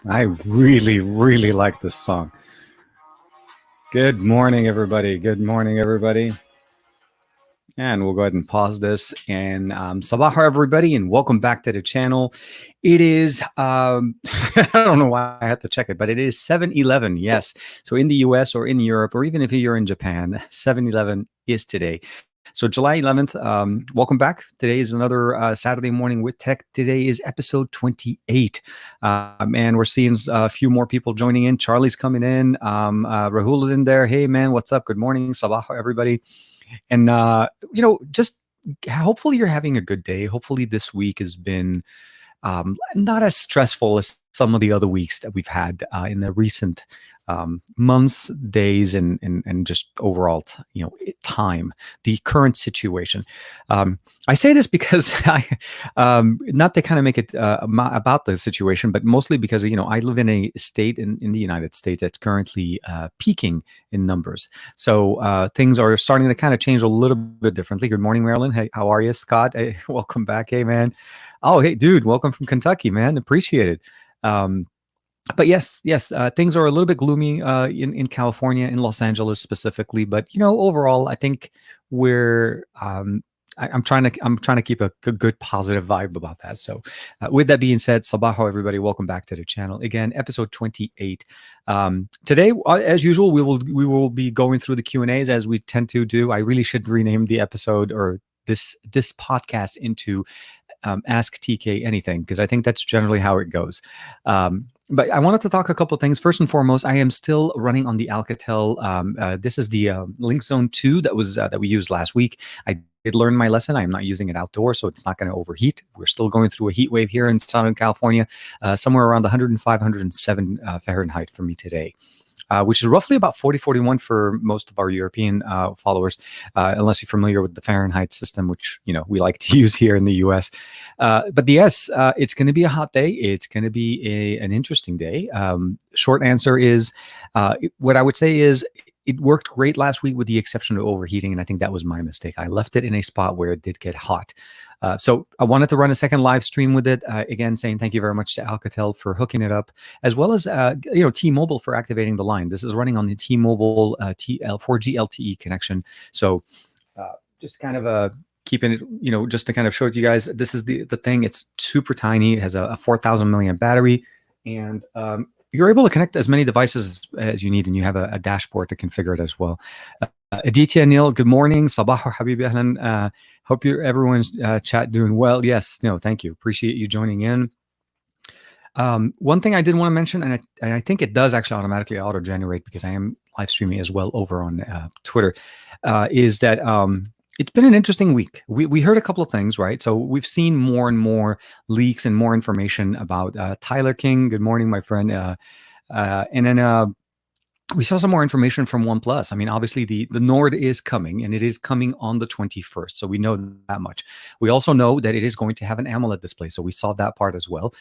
I really, really like this song. Good morning, everybody. Good morning, everybody. And we'll go ahead and pause this. And Sabah, everybody, and welcome back to the channel. It is, I don't know why I had to check it, but it is 7-11. Yes. So in the US or in Europe, or even if you're in Japan, 7-11 is today. So July 11th, welcome back. Today is another Saturday morning with tech. Today is episode 28. And we're seeing a few more people joining in. Charlie's coming in. Rahul is in there. Hey, man, what's up? Good morning. Sabah, everybody. And, just hopefully you're having a good day. Hopefully this week has been not as stressful as some of the other weeks that we've had in the recent months, days, and just overall, time, the current situation. I say this because not to kind of make it about the situation, but mostly because, I live in a state in the United States that's currently peaking in numbers. So things are starting to kind of change a little bit differently. Good morning, Marilyn. Hey, how are you? Scott, hey, welcome back. Hey, man. Oh, hey, dude, welcome from Kentucky, man. Appreciate it. But yes, things are a little bit gloomy in California, in Los Angeles specifically. But overall, I think we're. I'm trying to keep a good positive vibe about that. So, with that being said, Sabaho, everybody, welcome back to the channel again, episode 28. Today, as usual, we will be going through the Q&As as we tend to do. I really should rename the episode or this podcast into Ask TK Anything, because I think that's generally how it goes. But I wanted to talk a couple of things. First and foremost, I am still running on the Alcatel. This is the LinkZone 2 that we used last week. I did learn my lesson. I am not using it outdoors, so it's not going to overheat. We're still going through a heat wave here in Southern California, somewhere around 105, 107 Fahrenheit for me today. Which is roughly about 40, 41 for most of our European followers, unless you're familiar with the Fahrenheit system, which we like to use here in the US. But yes, it's going to be a hot day. It's going to be an interesting day. Short answer is, what I would say is, it worked great last week with the exception of overheating, and I think that was my mistake. I left it in a spot where it did get hot. So I wanted to run a second live stream with it. Again, saying thank you very much to Alcatel for hooking it up, as well as T-Mobile for activating the line. This is running on the T-Mobile 4G LTE connection. So just kind of keeping it, just to kind of show it to you guys. This is the thing. It's super tiny. It has a 4,000 milliamp battery, and you're able to connect as many devices as you need, and you have a dashboard to configure it as well. Aditya Neil, good morning. Sabah Habibi Ahlan. Hope everyone's chat doing well. Yes, thank you. Appreciate you joining in. One thing I did want to mention, and I think it does actually automatically auto-generate because I am live streaming as well over on Twitter, is that it's been an interesting week. We heard a couple of things, right? So we've seen more and more leaks and more information about Tyler King. Good morning, my friend. And then we saw some more information from OnePlus. I mean, obviously the Nord is coming, and it is coming on the 21st. So we know that much. We also know that it is going to have an AMOLED display. So we saw that part as well.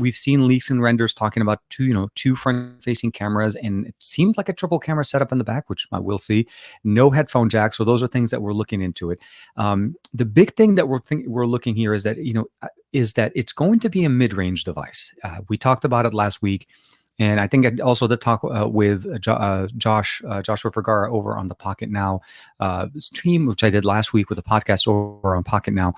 We've seen leaks and renders talking about two front-facing cameras, and it seemed like a triple camera setup in the back, which we'll see. No headphone jack. So those are things that we're looking into it. The big thing that we're looking here is that, it's going to be a mid-range device. We talked about it last week. And I think I also did talk with Joshua Vergara over on the Pocket Now stream, which I did last week with the podcast over on Pocket Now.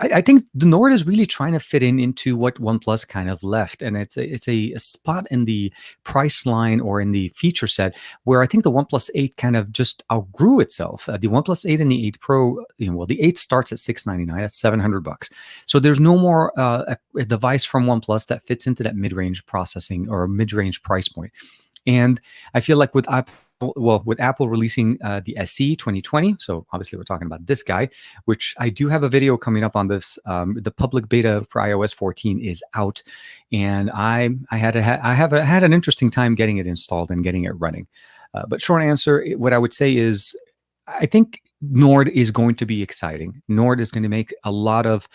I think the Nord is really trying to fit into what OnePlus kind of left, and it's a spot in the price line or in the feature set where I think the OnePlus 8 kind of just outgrew itself. The OnePlus 8 and the 8 Pro, the 8 starts at $699, that's $700. So there's no more a device from OnePlus that fits into that mid-range processing or mid-range price point. And I feel like with Apple releasing the SE 2020, so obviously we're talking about this guy, which I do have a video coming up on this. The public beta for iOS 14 is out, and I had an interesting time getting it installed and getting it running. But short answer, what I would say is, I think Nord is going to be exciting. Nord is going to make a lot of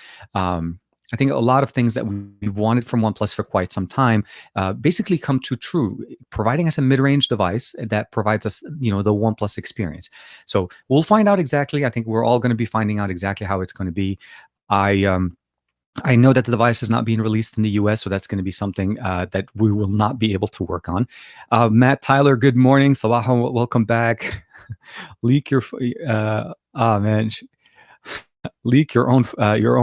I think a lot of things that we wanted from OnePlus for quite some time basically come to true, providing us a mid-range device that provides us, the OnePlus experience. So we'll find out exactly. I think we're all going to be finding out exactly how it's going to be. I know that the device is not being released in the US, so that's going to be something that we will not be able to work on. Matt Tyler, good morning. Sabaha, welcome back. Leak your, oh man, leak your own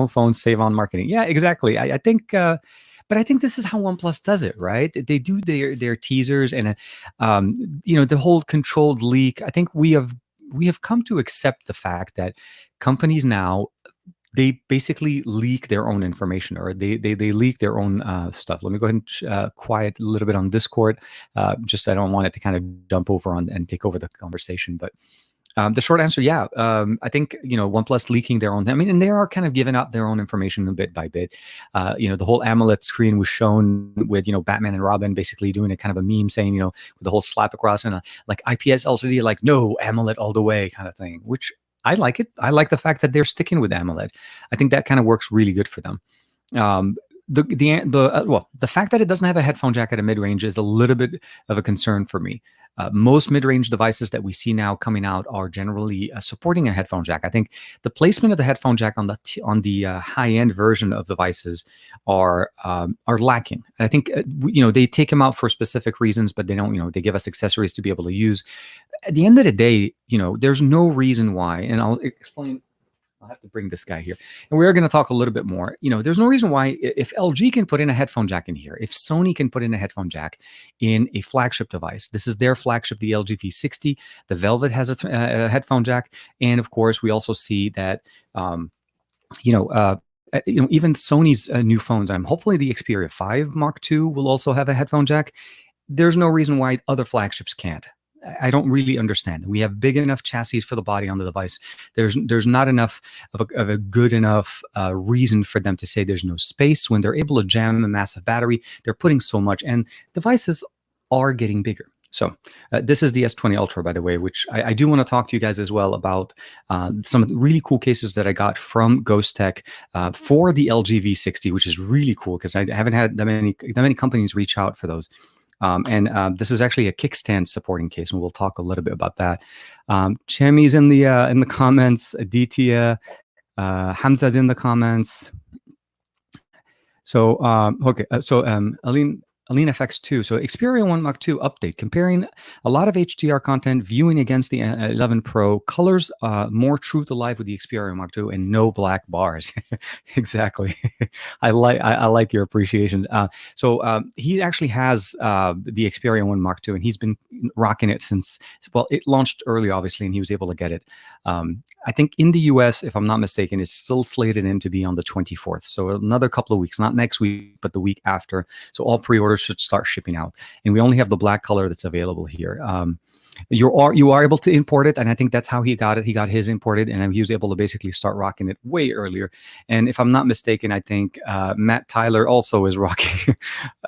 phone, save on marketing. Yeah, exactly. I think, but I think this is how OnePlus does it, right? They do their teasers and, the whole controlled leak. I think we have come to accept the fact that companies now, they basically leak their own information, or they leak their own stuff. Let me go ahead and quiet a little bit on Discord. Just I don't want it to kind of dump over on and take over the conversation. But the short answer, yeah, I think OnePlus leaking their own. I mean, and they are kind of giving up their own information bit by bit. The whole AMOLED screen was shown with Batman and Robin basically doing a kind of a meme saying with the whole slap across and like IPS LCD, like no AMOLED all the way kind of thing, which I like it. I like the fact that they're sticking with AMOLED. I think that kind of works really good for them. The fact that it doesn't have a headphone jack at a mid-range is a little bit of a concern for me. Most mid-range devices that we see now coming out are generally supporting a headphone jack. I think the placement of the headphone jack on the high-end version of devices are lacking. And I think they take them out for specific reasons, but they don't. They give us accessories to be able to use. At the end of the day, there's no reason why, and I'll explain. I'll have to bring this guy here. And we're going to talk a little bit more. There's no reason why, if LG can put in a headphone jack in here, if Sony can put in a headphone jack in a flagship device, this is their flagship, the LG V60. The Velvet has a headphone jack. And of course, we also see that, even Sony's new phones, hopefully the Xperia 5 Mark II will also have a headphone jack. There's no reason why other flagships can't. I don't really understand. We have big enough chassis for the body on the device. There's not enough of a good enough reason for them to say there's no space when they're able to jam a massive battery. They're putting so much, and devices are getting bigger. So this is the S20 Ultra, by the way, which I do want to talk to you guys as well about some of the really cool cases that I got from Ghostek for the LG V60, which is really cool because I haven't had that many companies reach out for those. This is actually a kickstand supporting case, and we'll talk a little bit about that. Chemi's in the comments. Aditya, Hamza's in the comments. So okay, Aline FX2. So Xperia 1 Mark II update, comparing a lot of HDR content, viewing against the 11 Pro, colors more true to life with the Xperia Mark II, and no black bars. Exactly. I like your appreciation. So he actually has the Xperia 1 Mark II, and he's been rocking it since, well, it launched early, obviously, and he was able to get it. I think in the US, if I'm not mistaken, it's still slated in to be on the 24th. So another couple of weeks, not next week, but the week after. So all pre-orders should start shipping out. And we only have the black color that's available here. You are able to import it, and I think that's how he got it. He got his imported, and he was able to basically start rocking it way earlier. And if I'm not mistaken, I think Matt Tyler also is rocking.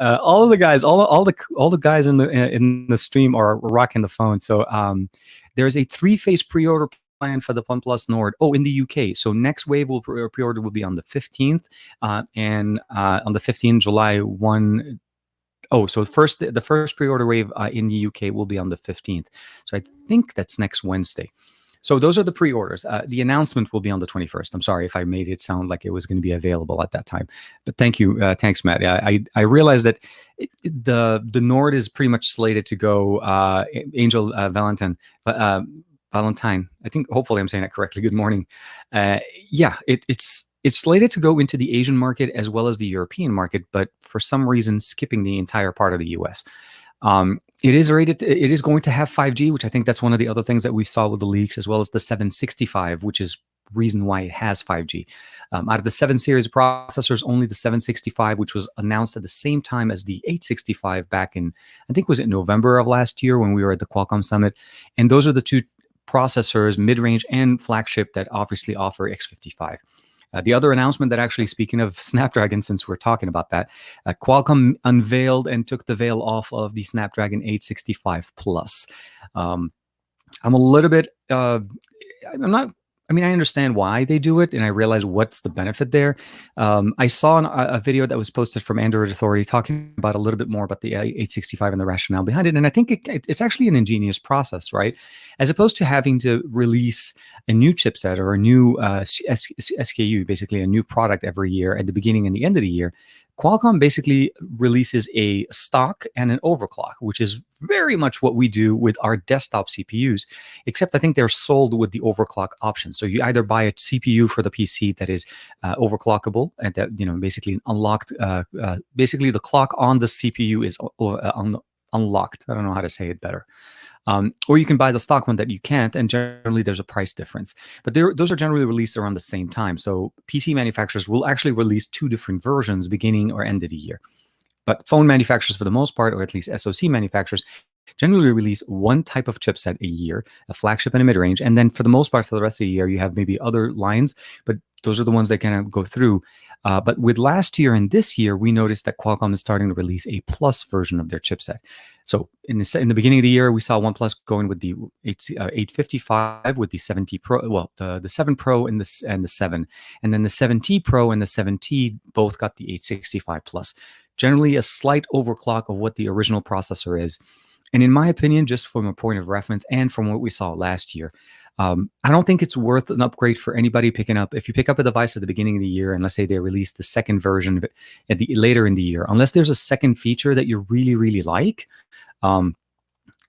All of the guys, all the guys in the stream are rocking the phone. So there's a 3-phase pre-order plan for the OnePlus Nord. Oh, in the UK. So next wave will pre-order will be on the 15th, and on the 15th July 1. Oh, so the first pre-order wave in the UK will be on the 15th. So I think that's next Wednesday. So those are the pre-orders. The announcement will be on the 21st. I'm sorry if I made it sound like it was going to be available at that time. But thank you. Thanks, Matt. I realized that the Nord is pretty much slated to go Angel Valentine. Valentine. I think hopefully I'm saying that correctly. Good morning. Yeah, it's slated to go into the Asian market as well as the European market, but for some reason skipping the entire part of the US. It is going to have 5G, which I think that's one of the other things that we saw with the leaks, as well as the 765, which is reason why it has 5G. Out of the 7 series of processors, only the 765, which was announced at the same time as the 865 back in, I think was it November of last year when we were at the Qualcomm Summit. And those are the two processors, mid-range and flagship, that obviously offer X55. The other announcement that actually, speaking of Snapdragon, since we're talking about that, Qualcomm unveiled and took the veil off of the Snapdragon 865 Plus. I'm a little bit, I'm not I mean, I understand why they do it, and I realize what's the benefit there. I saw a video that was posted from Android Authority talking about a little bit more about the 865 and the rationale behind it, and I think it's actually an ingenious process, right? As opposed to having to release a new chipset or a new SKU, basically a new product every year at the beginning and the end of the year. Qualcomm basically releases a stock and an overclock, which is very much what we do with our desktop CPUs, except I think they're sold with the overclock option. So you either buy a CPU for the PC that is overclockable, and that basically unlocked. Basically, the clock on the CPU is unlocked. I don't know how to say it better. Or you can buy the stock one that you can't, and generally there's a price difference. But those are generally released around the same time. So PC manufacturers will actually release two different versions beginning or end of the year. But phone manufacturers, for the most part, or at least SoC manufacturers, generally release one type of chipset a year, a flagship and a mid-range. And then for the most part, for the rest of the year, you have maybe other lines, but those are the ones that kind of go through. But with last year and this year, we noticed that Qualcomm is starting to release a plus version of their chipset. So in the beginning of the year, we saw OnePlus going with the 855 with the 7T Pro, well, the 7 Pro and the 7, and then the 7T Pro and the 7T both got the 865 Plus. Generally, a slight overclock of what the original processor is. And in my opinion, just from a point of reference and from what we saw last year, I don't think it's worth an upgrade for anybody picking up. If you pick up a device at the beginning of the year, and let's say they release the second version of it later in the year, unless there's a second feature that you really, really like,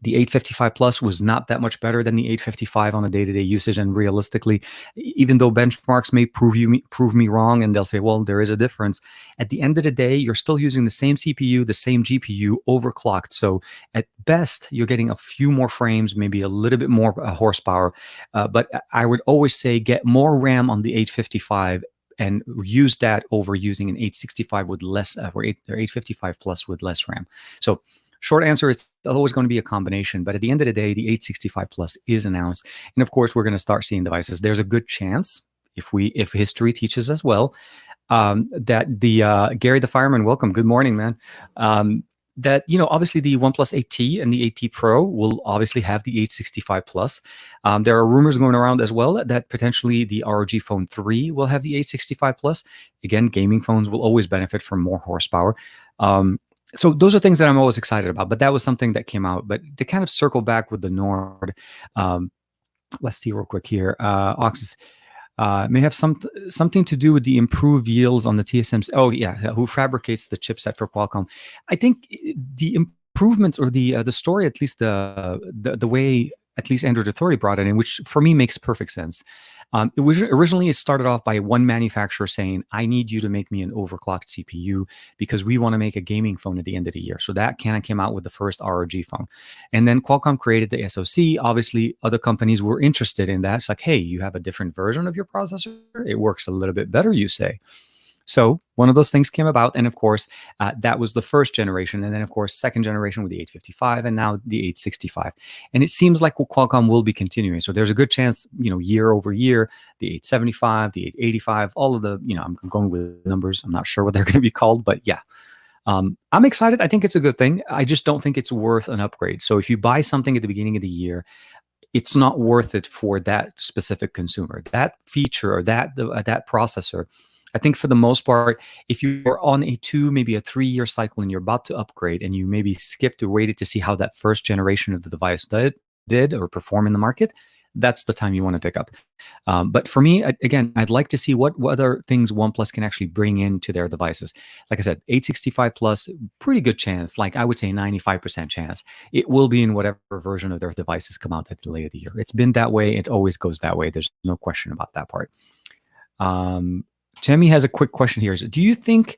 the 855 Plus was not that much better than the 855 on a day-to-day usage. And realistically, even though benchmarks may prove me wrong, and they'll say, well, there is a difference, at the end of the day, you're still using the same CPU, the same GPU, overclocked. So at best, you're getting a few more frames, maybe a little bit more horsepower. But I would always say get more RAM on the 855 and use that over using an 865 with less, or 855 Plus with less RAM. So short answer is always going to be a combination, but at the end of the day, the 865 Plus is announced, and of course, we're going to start seeing devices. There's a good chance, if history teaches us well, that the Gary the Fireman, welcome, good morning, man. That obviously the OnePlus 8T and the 8T Pro will obviously have the 865 Plus. There are rumors going around as well that potentially the ROG Phone 3 will have the 865 Plus. Again, gaming phones will always benefit from more horsepower. So those are things that I'm always excited about, but that was something that came out. But to kind of circle back with the Nord, let's see real quick here. Oxys may have something to do with the improved yields on the TSMC. Oh yeah, who fabricates the chipset for Qualcomm? I think the improvements, or the story, at least the way at least Android Authority brought it in, which for me makes perfect sense. It was originally, it started off by one manufacturer saying, I need you to make me an overclocked CPU because we want to make a gaming phone at the end of the year. So that kind of came out with the first ROG phone. And then Qualcomm created the SoC. Obviously, other companies were interested in that. It's like, hey, you have a different version of your processor. It works a little bit better, you say. So one of those things came about, and of course, that was the first generation, and then of course, second generation with the 855, and now the 865. And it seems like Qualcomm will be continuing. So there's a good chance, year over year, the 875, the 885, all of the, I'm going with numbers. I'm not sure what they're going to be called, but yeah. I'm excited. I think it's a good thing. I just don't think it's worth an upgrade. So if you buy something at the beginning of the year, it's not worth it for that specific consumer. That feature or that processor, I think for the most part, if you're on a 2, maybe a 3-year cycle and you're about to upgrade and you maybe skipped or waited to see how that first generation of the device did or perform in the market, that's the time you want to pick up. But for me, again, I'd like to see what other things OnePlus can actually bring into their devices. Like I said, 865 Plus, pretty good chance, like I would say 95% chance, it will be in whatever version of their devices come out at the later of the year. It's been that way. It always goes that way. There's no question about that part. Tammy has a quick question here. Do you think,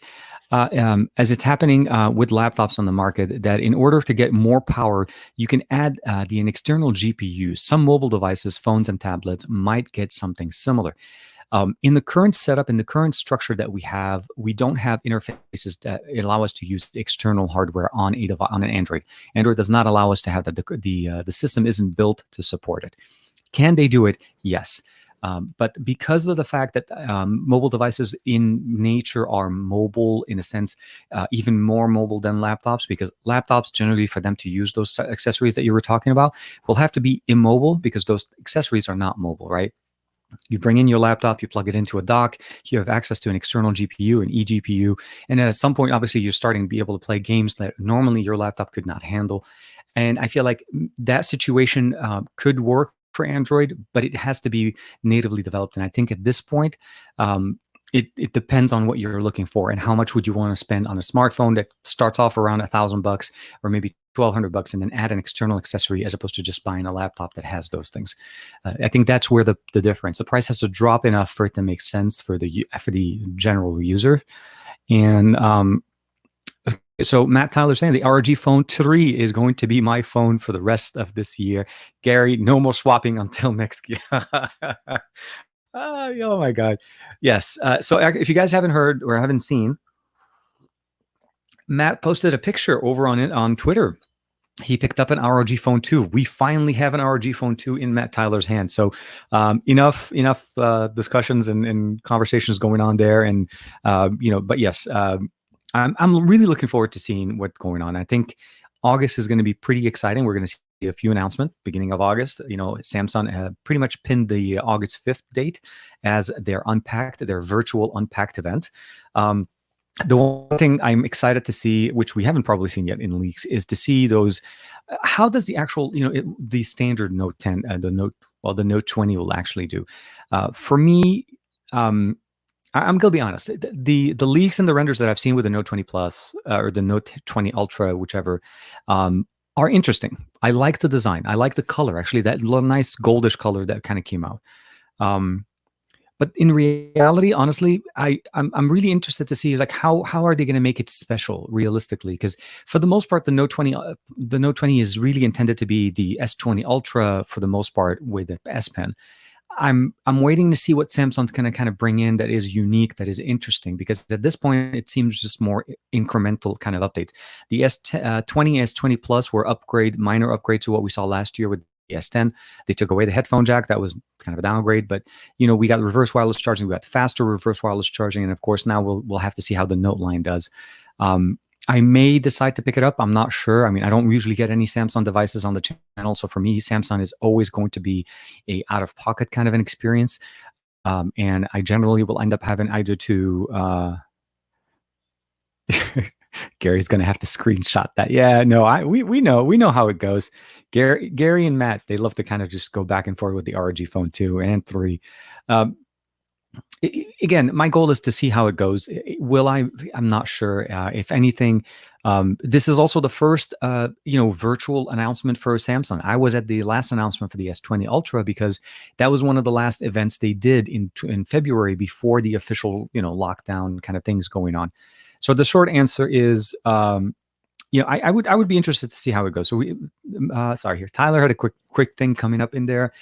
as it's happening with laptops on the market, that in order to get more power, you can add an external GPU? Some mobile devices, phones and tablets, might get something similar. In the current setup, in the current structure that we have, we don't have interfaces that allow us to use external hardware on an Android. Android does not allow us to have that. The system isn't built to support it. Can they do it? Yes. But because of the fact that mobile devices in nature are mobile, in a sense, even more mobile than laptops, because laptops generally, for them to use those accessories that you were talking about, will have to be immobile because those accessories are not mobile, right? You bring in your laptop, you plug it into a dock, you have access to an external GPU, an eGPU, and then at some point, obviously, you're starting to be able to play games that normally your laptop could not handle. And I feel like that situation could work for Android, but it has to be natively developed. And I think at this point, it depends on what you're looking for and how much would you want to spend on a smartphone that starts off around $1,000 or maybe $1,200, and then add an external accessory as opposed to just buying a laptop that has those things. I think that's where the difference. The price has to drop enough for it to make sense for the general user. And so Matt Tyler saying the ROG Phone 3 is going to be my phone for the rest of this year. Gary, no more swapping until next year. Oh my God. Yes. So if you guys haven't heard or haven't seen, Matt posted a picture over on Twitter. He picked up an ROG Phone 2. We finally have an ROG Phone 2 in Matt Tyler's hand. So enough discussions and conversations going on there. And but yes, I'm really looking forward to seeing what's going on. I think August is going to be pretty exciting. We're going to see a few announcements beginning of August. Samsung pretty much pinned the August 5th date as their virtual Unpacked event. The one thing I'm excited to see, which we haven't probably seen yet in leaks, is to see those. How does the actual, the standard Note 10, the Note 20 will actually do? For me, I'm going to be honest. The leaks and the renders that I've seen with the Note 20 Plus or the Note 20 Ultra, whichever, are interesting. I like the design. I like the color. Actually, that nice goldish color that kind of came out. But in reality, honestly, I'm really interested to see like how are they going to make it special realistically? Because for the most part, the Note 20 is really intended to be the S20 Ultra for the most part with the S Pen. I'm waiting to see what Samsung's going to kind of bring in that is unique, that is interesting, because at this point it seems just more incremental kind of update. The S20, S20 Plus were minor upgrade to what we saw last year with the S10. They took away the headphone jack. That was kind of a downgrade, but we got reverse wireless charging, we got faster reverse wireless charging, and of course now we'll have to see how the Note line does. I may decide to pick it up. I'm not sure. I mean, I don't usually get any Samsung devices on the channel. So for me, Samsung is always going to be a out-of-pocket kind of an experience. And I generally will end up having either to... Gary's going to have to screenshot that. Yeah, no, we know how it goes. Gary and Matt, they love to kind of just go back and forth with the ROG Phone 2 and 3. Again, my goal is to see how it goes. I'm not sure. If anything, this is also the first, virtual announcement for Samsung. I was at the last announcement for the S20 Ultra because that was one of the last events they did in February before the official, lockdown kind of things going on. So the short answer is, I would be interested to see how it goes. So sorry here, Tyler had a quick thing coming up in there.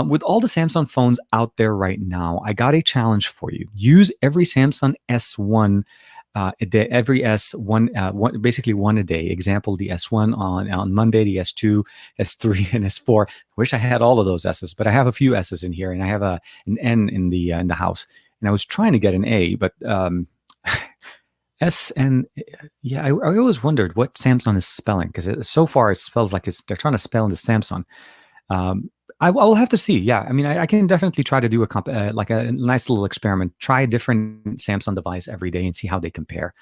With all the Samsung phones out there right now, I got a challenge for you. Use every Samsung S1 a day, every S1, basically one a day. Example, the S1 on Monday, the S2, S3, and S4. I wish I had all of those S's, but I have a few S's in here, and I have an N in the house. And I was trying to get an A, but S and yeah, I always wondered what Samsung is spelling, because so far it spells like they're trying to spell into Samsung. I'll have to see. Yeah, I mean, I can definitely try to do like a nice little experiment. Try a different Samsung device every day and see how they compare.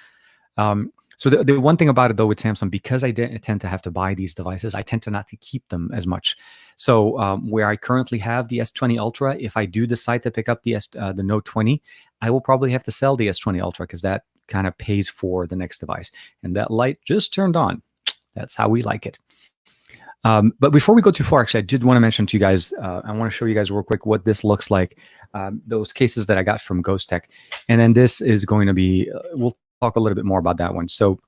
So the one thing about it though with Samsung, because I tend to have to buy these devices, I tend to not to keep them as much. So where I currently have the S20 Ultra, if I do decide to pick up the Note 20, I will probably have to sell the S20 Ultra because that kind of pays for the next device. And that light just turned on. That's how we like it. But before we go too far, actually, I did want to mention to you guys, I want to show you guys real quick what this looks like. Those cases that I got from Ghostek. And then this is going to be, we'll talk a little bit more about that one. So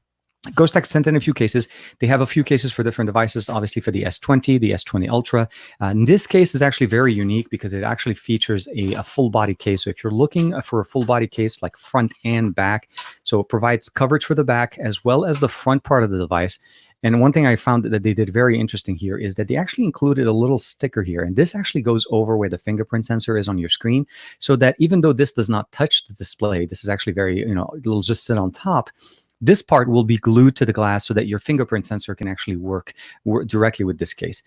Ghostek sent in a few cases. They have a few cases for different devices, obviously for the S20, the S20 Ultra. And this case is actually very unique because it actually features a full body case. So if you're looking for a full body case, like front and back, so it provides coverage for the back as well as the front part of the device. And one thing I found that they did very interesting here is that they actually included a little sticker here. And this actually goes over where the fingerprint sensor is on your screen, so that even though this does not touch the display, this is actually very, it'll just sit on top. This part will be glued to the glass so that your fingerprint sensor can actually work directly with this case.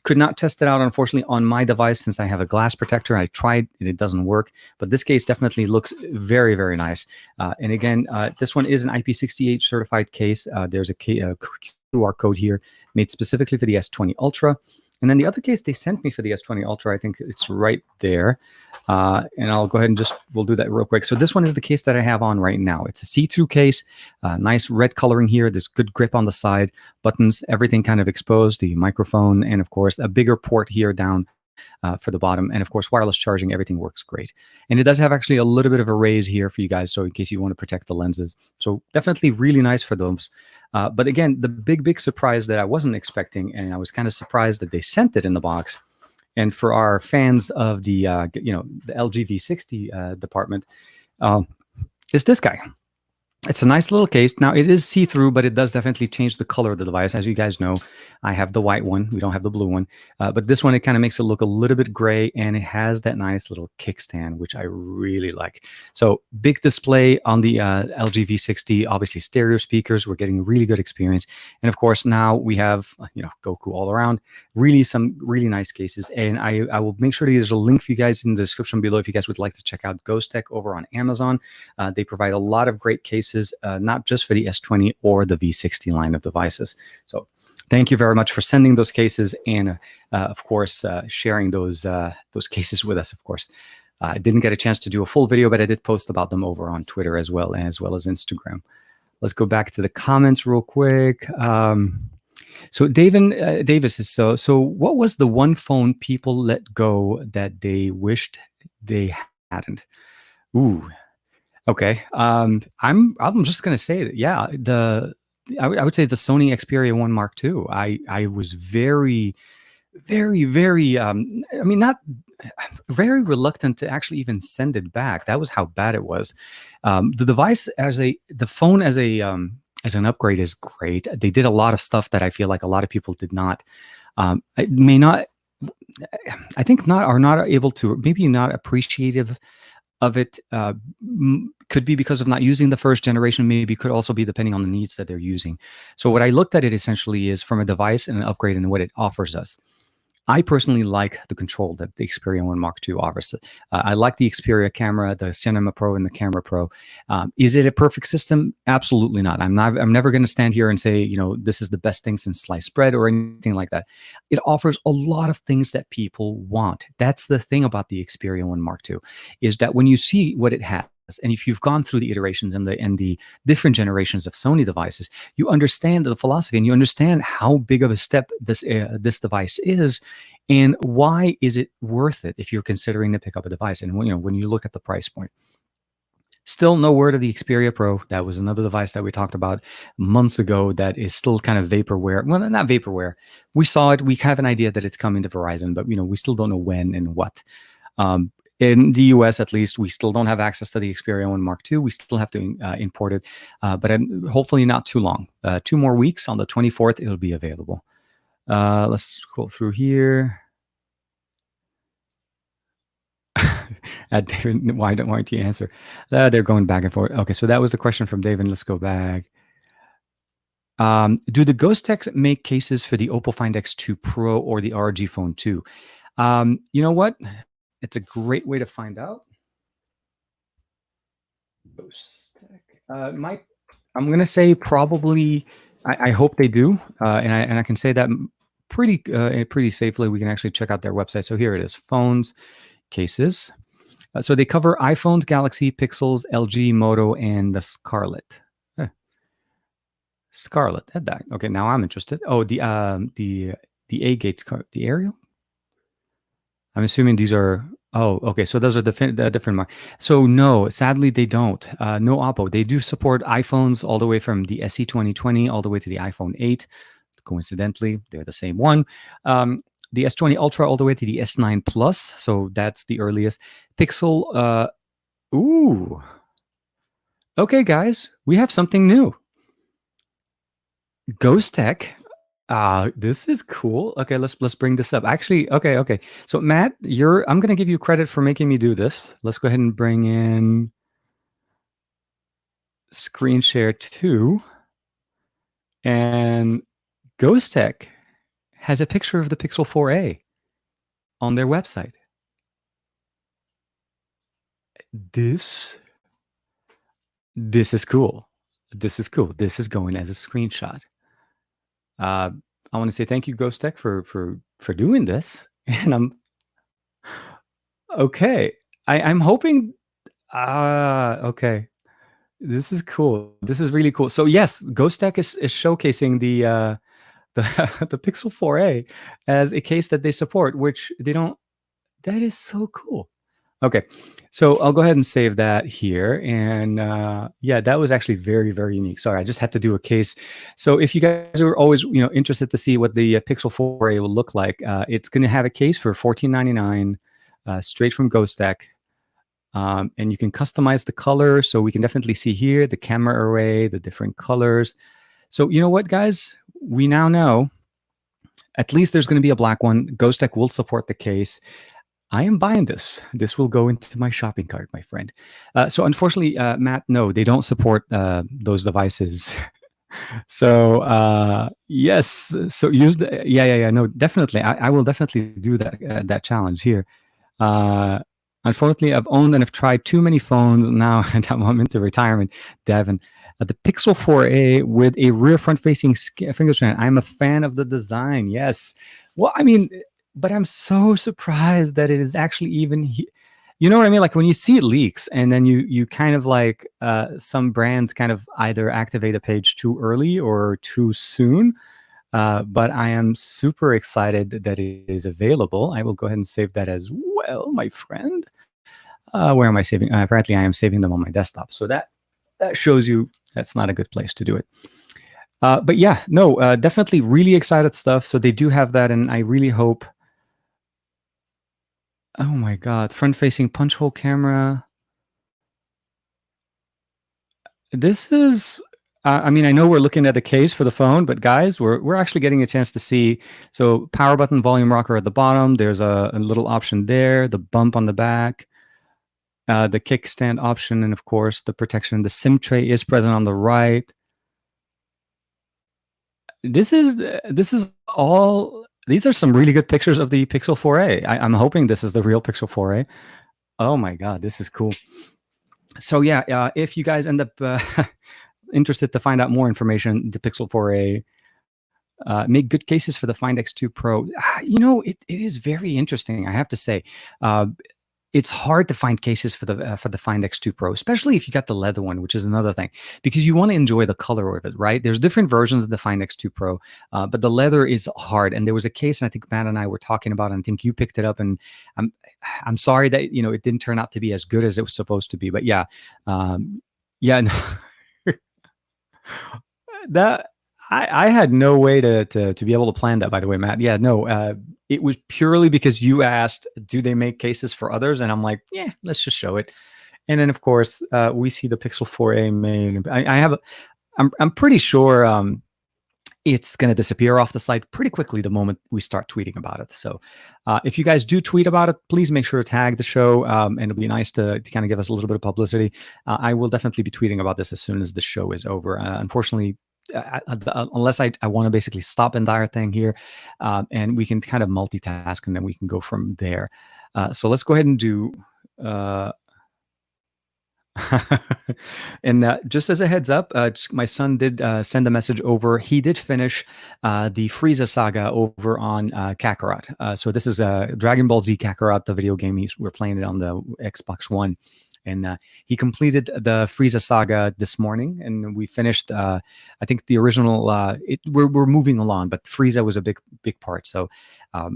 Could not test it out, unfortunately, on my device since I have a glass protector. I tried and it doesn't work, but this case definitely looks very, very nice. And again, this one is an IP68 certified case. There's a QR code here made specifically for the S20 Ultra. And then the other case they sent me for the S20 Ultra, I think it's right there. And I'll go ahead and we'll do that real quick. So this one is the case that I have on right now. It's a see-through case, nice red coloring here. There's good grip on the side, buttons, everything kind of exposed, the microphone, and of course, a bigger port here down for the bottom. And of course, wireless charging, everything works great. And it does have actually a little bit of a raise here for you guys, so in case you want to protect the lenses. So definitely really nice for those. But again, the big surprise that I wasn't expecting, and I was kind of surprised that they sent it in the box. And for our fans of the the LG V60 department, is this guy. It's a nice little case. Now, it is see-through, but it does definitely change the color of the device. As you guys know, I have the white one. We don't have the blue one. But this one, it kind of makes it look a little bit gray, and it has that nice little kickstand, which I really like. So big display on the LG V60, obviously stereo speakers. We're getting a really good experience. And of course, now we have, Goku all around. Really some really nice cases. And I will make sure there's a link for you guys in the description below if you guys would like to check out Ghostek over on Amazon. They provide a lot of great cases. Not just for the S20 or the V60 line of devices. So thank you very much for sending those cases and, of course, sharing those cases with us, of course. I didn't get a chance to do a full video, but I did post about them over on Twitter as well as Instagram. Let's go back to the comments real quick. So Davis is so what was the one phone people let go that they wished they hadn't? Ooh. Okay. I'm just gonna say that, yeah, I would say the Sony Xperia 1 Mark II. I was very, very, very not very reluctant to actually even send it back. That was how bad it was. The device the phone as an upgrade is great. They did a lot of stuff that I feel like a lot of people did not. It may not. I think are not able to, maybe not appreciative of it. Could be because of not using the first generation, maybe could also be depending on the needs that they're using. So what I looked at it essentially is from a device and an upgrade and what it offers us. I personally like the control that the Xperia 1 Mark II offers. I like the Xperia camera, the Cinema Pro and the Camera Pro. Is it a perfect system? Absolutely not. I'm never going to stand here and say, this is the best thing since sliced bread or anything like that. It offers a lot of things that people want. That's the thing about the Xperia 1 Mark II, is that when you see what it has, and if you've gone through the iterations and the different generations of Sony devices, you understand the philosophy and you understand how big of a step this device is, and why is it worth it if you're considering to pick up a device. And when you look at the price point. Still no word of the Xperia Pro. That was another device that we talked about months ago that is still kind of vaporware. Well, not vaporware. We saw it. We have an idea that it's coming to Verizon, but we still don't know when and what. In the US, at least, we still don't have access to the Xperia 1 Mark II. We still have to import it, but hopefully not too long. 2 more weeks. On the 24th, it'll be available. Let's scroll through here. David, why don't you answer? They're going back and forth. Okay, so that was the question from David. Let's go back. Do the Ghostek make cases for the Oppo Find X2 Pro or the ROG Phone 2? You know what? It's a great way to find out. I'm going to say probably. I hope they do, and I can say that pretty safely. We can actually check out their website. So here it is: phones, cases. So they cover iPhones, Galaxy, Pixels, LG, Moto, and the Scarlett. Scarlett. That. Okay, now I'm interested. Oh, the A-Gate, the Ariel. I'm assuming these are. Oh, okay. So those are the different mark. So no, sadly they don't. No Oppo. They do support iPhones all the way from the SE 2020 all the way to the iPhone 8. Coincidentally, they're the same one. The S20 Ultra all the way to the S9 Plus. So that's the earliest. Pixel. Ooh. Okay, guys, we have something new. Ghostek. This is cool. Okay, let's bring this up. Actually, okay. So Matt, I'm gonna give you credit for making me do this. Let's go ahead and bring in screen share too. And Ghostek has a picture of the Pixel 4a on their website. This is cool. This is cool. This is going as a screenshot. I want to say thank you, Ghostek, for doing this. And I'm okay. I'm hoping. Okay. This is cool. This is really cool. So yes, Ghostek is showcasing the the Pixel 4a as a case that they support, which they don't. That is so cool. Okay, so I'll go ahead and save that here. And yeah, that was actually very, very unique. Sorry, I just had to do a case. So if you guys are always interested to see what the Pixel 4a will look like, it's going to have a case for $14.99 straight from Ghostek. And you can customize the color. So we can definitely see here the camera array, the different colors. So you know what, guys? We now know at least there's going to be a black one. Ghostek will support the case. I am buying this. This will go into my shopping cart, my friend. So unfortunately, Matt, no, they don't support those devices. So yes, so use the yeah. No, definitely, I will definitely do that challenge here. Unfortunately, I've owned and I've tried too many phones now, and I'm into retirement, Devin. The Pixel 4a with a rear front-facing fingerprint. I'm a fan of the design. Yes. Well, I mean, but I'm so surprised that it is actually even. You know what I mean? Like when you see leaks, and then you kind of like some brands kind of either activate a page too early or too soon. But I am super excited that it is available. I will go ahead and save that as well, my friend. Where am I saving? Apparently, I am saving them on my desktop. So that shows you that's not a good place to do it. But yeah, no, definitely really excited stuff. So they do have that, and I really hope. Oh my God, front-facing punch hole camera. This is. I mean, I know we're looking at a case for the phone, but guys, we're actually getting a chance to see. So power button, volume rocker at the bottom. There's a little option there. The bump on the back. The kickstand option, and of course the protection. The SIM tray is present on the right. This is all. These are some really good pictures of the Pixel 4a. I'm hoping this is the real Pixel 4a. Oh my God, this is cool. So yeah, if you guys end up interested to find out more information, the Pixel 4a make good cases for the Find X2 Pro. It is very interesting, I have to say. It's hard to find cases for the Find X2 Pro, especially if you got the leather one, which is another thing, because you want to enjoy the color of it, right? There's different versions of the Find X2 Pro, but the leather is hard. And there was a case, and I think Matt and I were talking about, and I think you picked it up, and I'm sorry that it didn't turn out to be as good as it was supposed to be. But yeah, yeah, no. that I had no way to be able to plan that, by the way, Matt. Yeah, no, it was purely because you asked, do they make cases for others? And I'm like, yeah, let's just show it. And then of course, we see the Pixel 4a made. I'm pretty sure it's going to disappear off the site pretty quickly the moment we start tweeting about it. So if you guys do tweet about it, please make sure to tag the show, and it'll be nice to kind of give us a little bit of publicity. I will definitely be tweeting about this as soon as the show is over. Unfortunately, unless I want to basically stop entire thing here, and we can kind of multitask, and then we can go from there. So let's go ahead and do. And just as a heads up, my son did send a message over. He did finish the Frieza saga over on Kakarot. So this is Dragon Ball Z Kakarot, the video game. We're playing it on the Xbox One. And he completed the Frieza saga this morning, and we finished. I think the original. We're moving along, but Frieza was a big part. So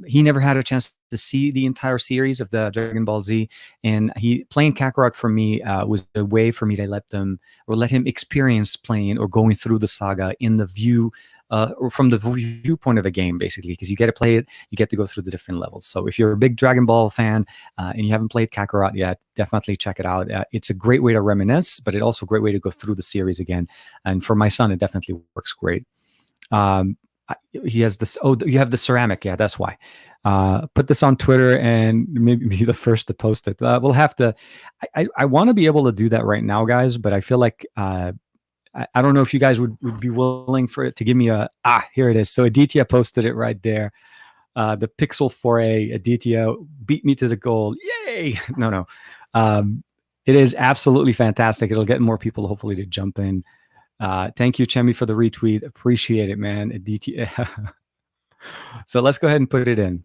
he never had a chance to see the entire series of the Dragon Ball Z, and he playing Kakarot for me was a way for me to let him experience playing or going through the saga in the view. Or from the viewpoint of the game, basically, because you get to play it, you get to go through the different levels. So if you're a big Dragon Ball fan and you haven't played Kakarot yet, definitely check it out. It's a great way to reminisce, but it's also a great way to go through the series again. And for my son, it definitely works great. He has this. Oh, you have the ceramic. Yeah, that's why. Put this on Twitter and maybe be the first to post it. We'll have to. I want to be able to do that right now, guys, but I feel like I don't know if you guys would be willing for it to give me here it is. So Aditya posted it right there. The Pixel 4a Aditya beat me to the goal. Yay! No. It is absolutely fantastic. It'll get more people hopefully to jump in. Thank you, Chemi, for the retweet. Appreciate it, man. Aditya. So let's go ahead and put it in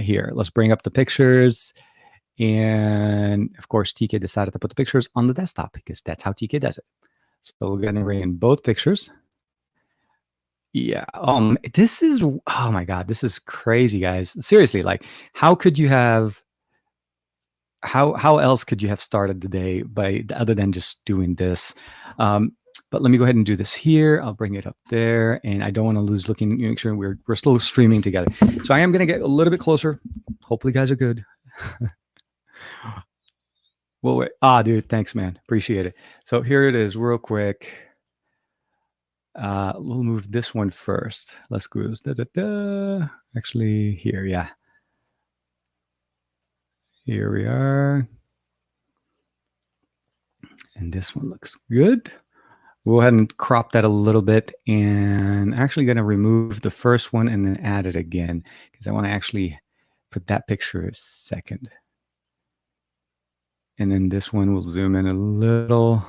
here. Let's bring up the pictures. And of course, TK decided to put the pictures on the desktop because that's how TK does it. So we're going to bring in both pictures. Yeah. This is, oh my God, this is crazy, guys. Seriously, like, how could you have, how else could you have started the day by other than just doing this? But let me go ahead and do this here. I'll bring it up there, and I don't want to lose looking, make sure we're still streaming together. So I am going to get a little bit closer. Hopefully, you guys are good. Well, wait. Dude, thanks, man. Appreciate it. So here it is, real quick. We'll move this one first. Let's cruise. Actually, here, yeah. Here we are. And this one looks good. We'll go ahead and crop that a little bit, and actually going to remove the first one and then add it again because I want to actually put that picture second. And then this one will zoom in a little.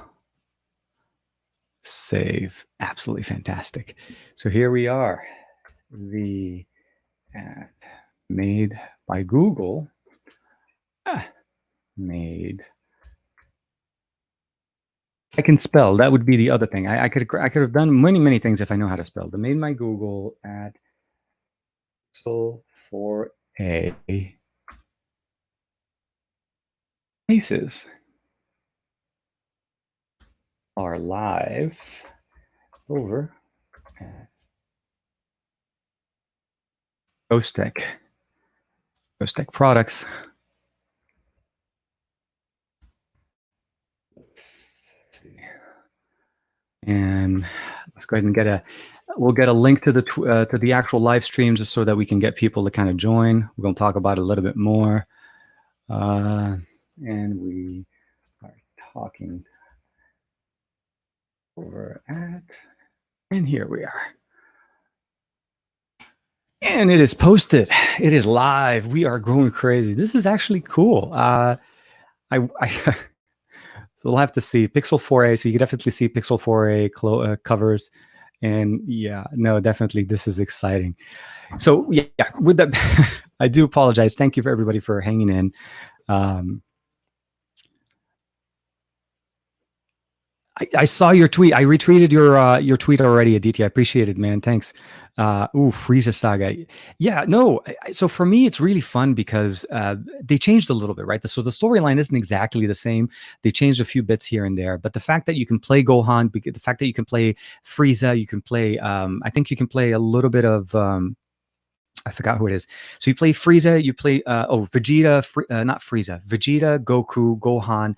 Save. Absolutely fantastic. So here we are. The app made by Google. Made. I can spell. That would be the other thing. I could have done many things if I know how to spell. The made by Google at Pixel 4a cases are live over at Ghostek products. And let's go ahead and we'll get a link to the actual live stream just so that we can get people to kind of join. We're going to talk about it a little bit more. And we are talking over at, and here we are. And it is posted. It is live. We are going crazy. This is actually cool. So we'll have to see Pixel 4a. So you can definitely see Pixel 4a covers. And yeah, no, definitely this is exciting. So yeah, with that, I do apologize. Thank you for everybody for hanging in. I saw your tweet. I retweeted your tweet already, Aditya. I appreciate it, man. Thanks. Frieza Saga. Yeah, no. So for me, it's really fun because they changed a little bit, right? So the storyline isn't exactly the same. They changed a few bits here and there, but the fact that you can play Gohan, the fact that you can play Frieza, you can play. I think you can play a little bit of. I forgot who it is. So you play Frieza, you play Vegeta, not Frieza, Vegeta, Goku, Gohan.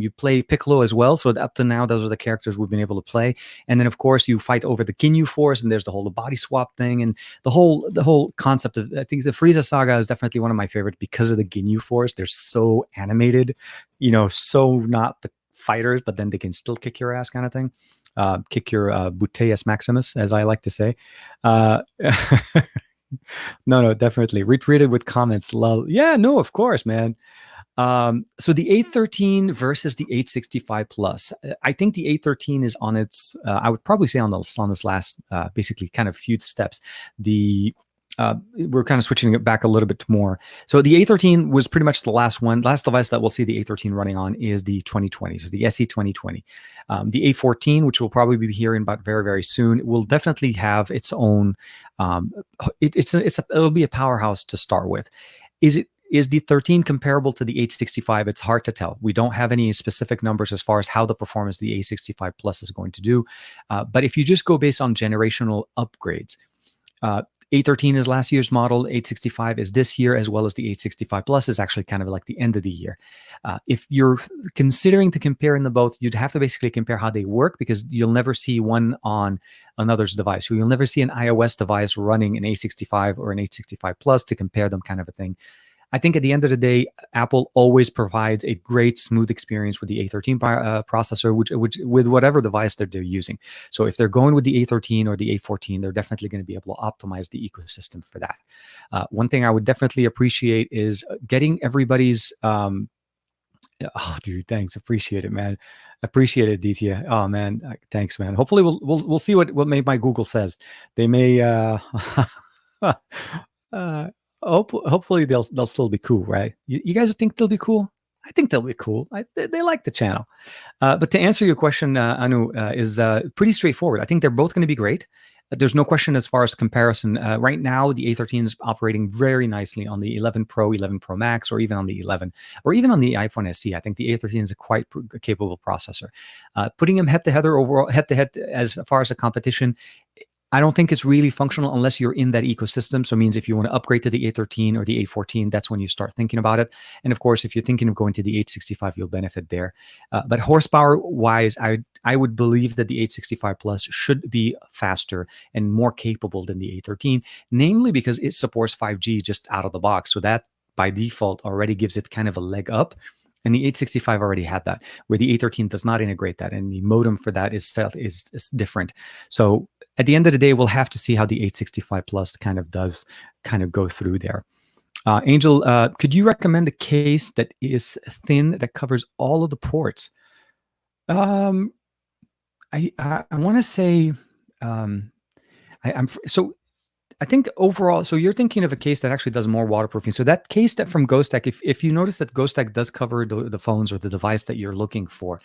You play Piccolo as well. So up to now, those are the characters we've been able to play. And then of course you fight over the Ginyu Force, and there's the whole body swap thing, and the whole concept of, I think the Frieza saga is definitely one of my favorites because of the Ginyu Force. They're so animated, so not the fighters, but then they can still kick your ass kind of thing. Kick your Buteus Maximus, as I like to say. No, definitely retweeted with comments. Love. Yeah, no, of course, man. So the 813 versus the 865 plus. I think the 813 is on its. I would probably say on this last, basically, kind of few steps. We're kind of switching it back a little bit more. So the 813 was pretty much the last one. Last device that we'll see the 813 running on is the 2020, so the SE 2020. The 814, which will probably be hearing about very, very soon, will definitely have its own. It'll be a powerhouse to start with. Is the 13 comparable to the 865? It's hard to tell. We don't have any specific numbers as far as how the performance the 865 Plus is going to do. But if you just go based on generational upgrades, 813 is last year's model, 865 is this year, as well as the 865 Plus is actually kind of like the end of the year. If you're considering to compare in the both, you'd have to basically compare how they work, because you'll never see one on another's device. So you'll never see an iOS device running an 865 or an 865 Plus to compare them, kind of a thing. I think at the end of the day, Apple always provides a great, smooth experience with the A13 processor, which with whatever device that they're using. So if they're going with the A13 or the A14, they're definitely going to be able to optimize the ecosystem for that. One thing I would definitely appreciate is getting everybody's. Oh, dude, thanks. Appreciate it, man. Appreciate it, DT. Oh, man, thanks, man. Hopefully, we'll see what my Google says. They may. uh, hopefully they'll still be cool, right? You guys think they'll be cool? I think they'll be cool. They like the channel. But to answer your question, Anu, is pretty straightforward. I think they're both going to be great. There's no question as far as comparison. Right now, the A13 is operating very nicely on the 11 Pro, 11 Pro Max, or even on the 11, or even on the iPhone SE. I think the A13 is a quite capable processor. Putting them head-to-head or overall head-to-head as far as a competition, I don't think it's really functional unless you're in that ecosystem. So it means if you want to upgrade to the A13 or the A14, that's when you start thinking about it. And of course, if you're thinking of going to the 865, you'll benefit there. But horsepower-wise, I would believe that the 865 Plus should be faster and more capable than the A13, namely because it supports 5G just out of the box. So that by default already gives it kind of a leg up. And the 865 already had that, where the A13 does not integrate that, and the modem for that is different. So at the end of the day, we'll have to see how the 865 Plus kind of go through there. Angel, could you recommend a case that is thin that covers all of the ports? I want to say, I think overall, so you're thinking of a case that actually does more waterproofing. So that case that from Ghostek, if you notice that Ghostek does cover the phones or the device that you're looking for,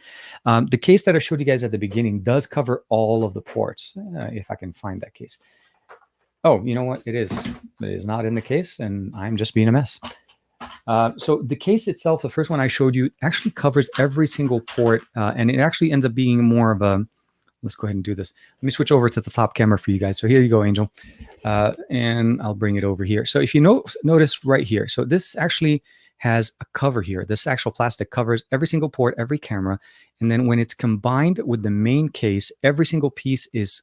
the case that I showed you guys at the beginning does cover all of the ports. If I can find that case. Oh, you know what? It is not in the case, and I'm just being a mess. So the case itself, the first one I showed you, actually covers every single port, and it actually ends up being more of a. Let's go ahead and do this. Let me switch over to the top camera for you guys. So here you go, Angel. And I'll bring it over here. So if you notice right here, so this actually has a cover here. This actual plastic covers every single port, every camera. And then when it's combined with the main case, every single piece is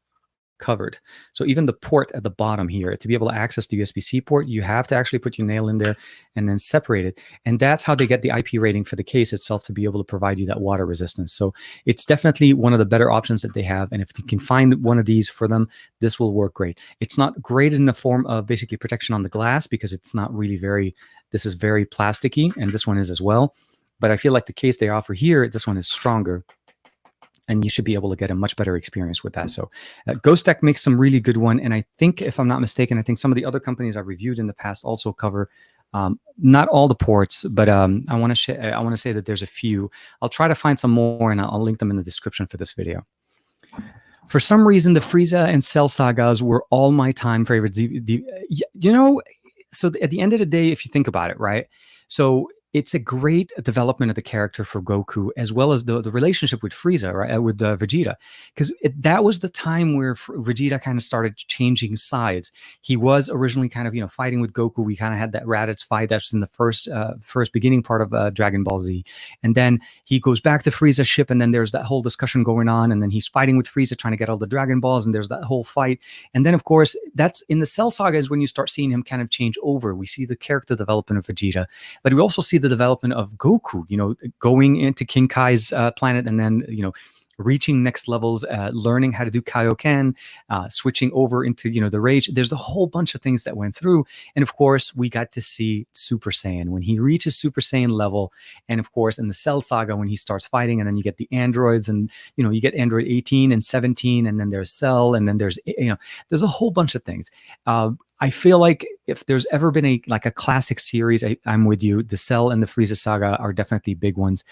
covered. So even the port at the bottom here, to be able to access the USB-C port, you have to actually put your nail in there and then separate it. And that's how they get the IP rating for the case itself to be able to provide you that water resistance. So it's definitely one of the better options that they have. And if you can find one of these for them, this will work great. It's not great in the form of basically protection on the glass because it's not really this is very plasticky, and this one is as well. But I feel like the case they offer here, this one is stronger, and you should be able to get a much better experience with that. So Ghostek makes some really good one. And I think, if I'm not mistaken, I think some of the other companies I've reviewed in the past also cover not all the ports, but I want to say that there's a few. I'll try to find some more, and I'll link them in the description for this video. For some reason, the Frieza and Cell sagas were all my time favorites. So at the end of the day, if you think about it, right? So it's a great development of the character for Goku, as well as the relationship with Frieza, right, with Vegeta, because that was the time where Vegeta kind of started changing sides. He was originally kind of fighting with Goku. We kind of had that Raditz fight that's in the first beginning part of Dragon Ball Z, and then he goes back to Frieza's ship, and then there's that whole discussion going on, and then he's fighting with Frieza trying to get all the Dragon Balls, and there's that whole fight, and then of course that's in the Cell saga is when you start seeing him kind of change over. We see the character development of Vegeta, but we also see the development of Goku, going into King Kai's planet, and then, reaching next levels, learning how to do Kaioken, switching over into, the Rage. There's a whole bunch of things that went through. And of course, we got to see Super Saiyan when he reaches Super Saiyan level. And of course, in the Cell saga, when he starts fighting, and then you get the androids, and, you get Android 18 and 17, and then there's Cell, and then there's a whole bunch of things. I feel like if there's ever been a classic series, I'm with you. The Cell and the Frieza saga are definitely big ones.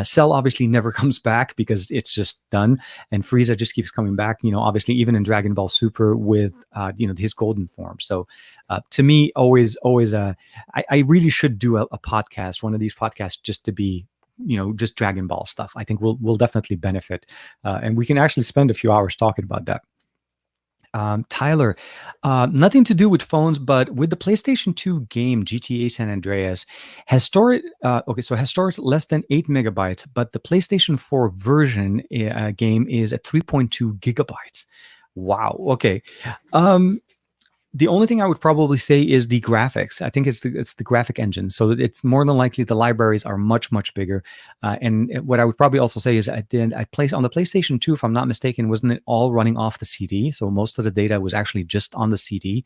Cell obviously never comes back because it's just done, and Frieza just keeps coming back. Obviously even in Dragon Ball Super with his golden form. So to me, always, I really should do a podcast, one of these podcasts, just to be just Dragon Ball stuff. I think we'll definitely benefit, and we can actually spend a few hours talking about that. Tyler, nothing to do with phones, but with the PlayStation 2 game GTA San Andreas has storage. Has storage less than 8 megabytes, but the PlayStation 4 version game is at 3.2 gigabytes. Wow. Okay. The only thing I would probably say is the graphics. I think it's the graphic engine. So it's more than likely the libraries are much bigger. And what I would probably also say is I placed on the PlayStation 2, if I'm not mistaken, wasn't it all running off the CD? So most of the data was actually just on the CD.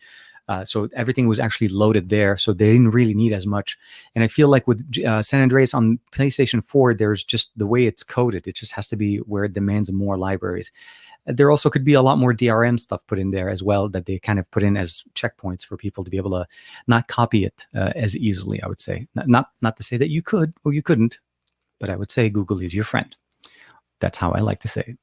So everything was actually loaded there. So they didn't really need as much. And I feel like with San Andreas on PlayStation 4, there's just the way it's coded. It just has to be where it demands more libraries. There also could be a lot more DRM stuff put in there as well that they kind of put in as checkpoints for people to be able to not copy it as easily, I would say. Not to say that you could or you couldn't, but I would say Google is your friend. That's how I like to say it.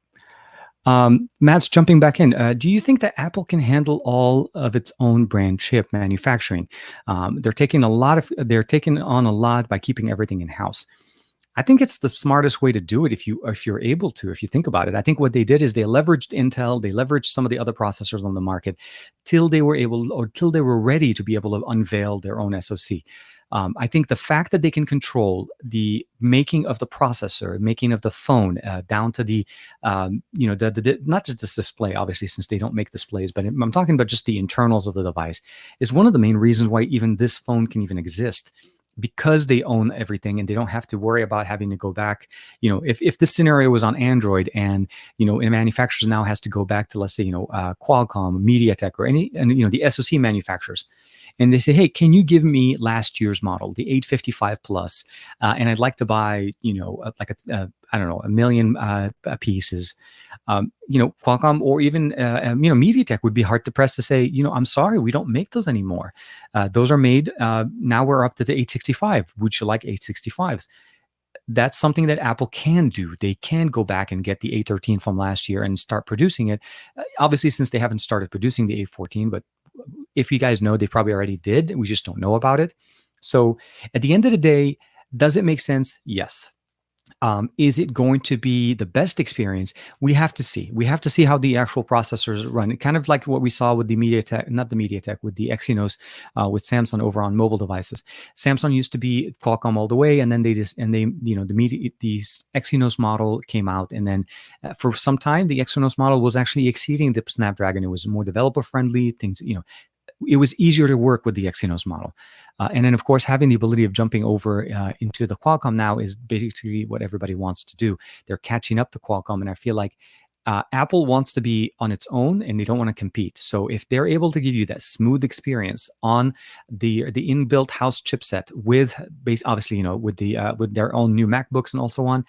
Matt's jumping back in. Do you think that Apple can handle all of its own brand chip manufacturing? They're taking on a lot by keeping everything in house. I think it's the smartest way to do it if you're able to, if you think about it. I think what they did is they leveraged Intel, they leveraged some of the other processors on the market till they were ready to be able to unveil their own SoC. I think the fact that they can control the making of the processor, making of the phone, down to the not just this display, obviously, since they don't make displays, but I'm talking about just the internals of the device, is one of the main reasons why even this phone can even exist. Because they own everything and they don't have to worry about having to go back. If this scenario was on Android and, a manufacturer now has to go back to, let's say, Qualcomm, MediaTek, or the SoC manufacturers. And they say, hey, can you give me last year's model, the 855 plus? And I'd like to buy, a million pieces. Qualcomm or even, MediaTek would be hard to press to say, I'm sorry, we don't make those anymore. Those are made. Now we're up to the 865. Would you like 865s? That's something that Apple can do. They can go back and get the A13 from last year and start producing it. Obviously, since they haven't started producing the A14, but if you guys know, they probably already did. We just don't know about it. So at the end of the day, does it make sense? Yes. Is it going to be the best experience? We have to see. We have to see how the actual processors run. Kind of like what we saw with the MediaTek, with the Exynos, with Samsung over on mobile devices. Samsung used to be Qualcomm all the way, and then the Exynos model came out, and then for some time the Exynos model was actually exceeding the Snapdragon. It was more developer friendly. It was easier to work with the Exynos model. And then, of course, having the ability of jumping over into the Qualcomm now is basically what everybody wants to do. They're catching up to Qualcomm, and I feel like Apple wants to be on its own, and they don't want to compete. So if they're able to give you that smooth experience on the inbuilt house chipset with, obviously, with their own new MacBooks and also on,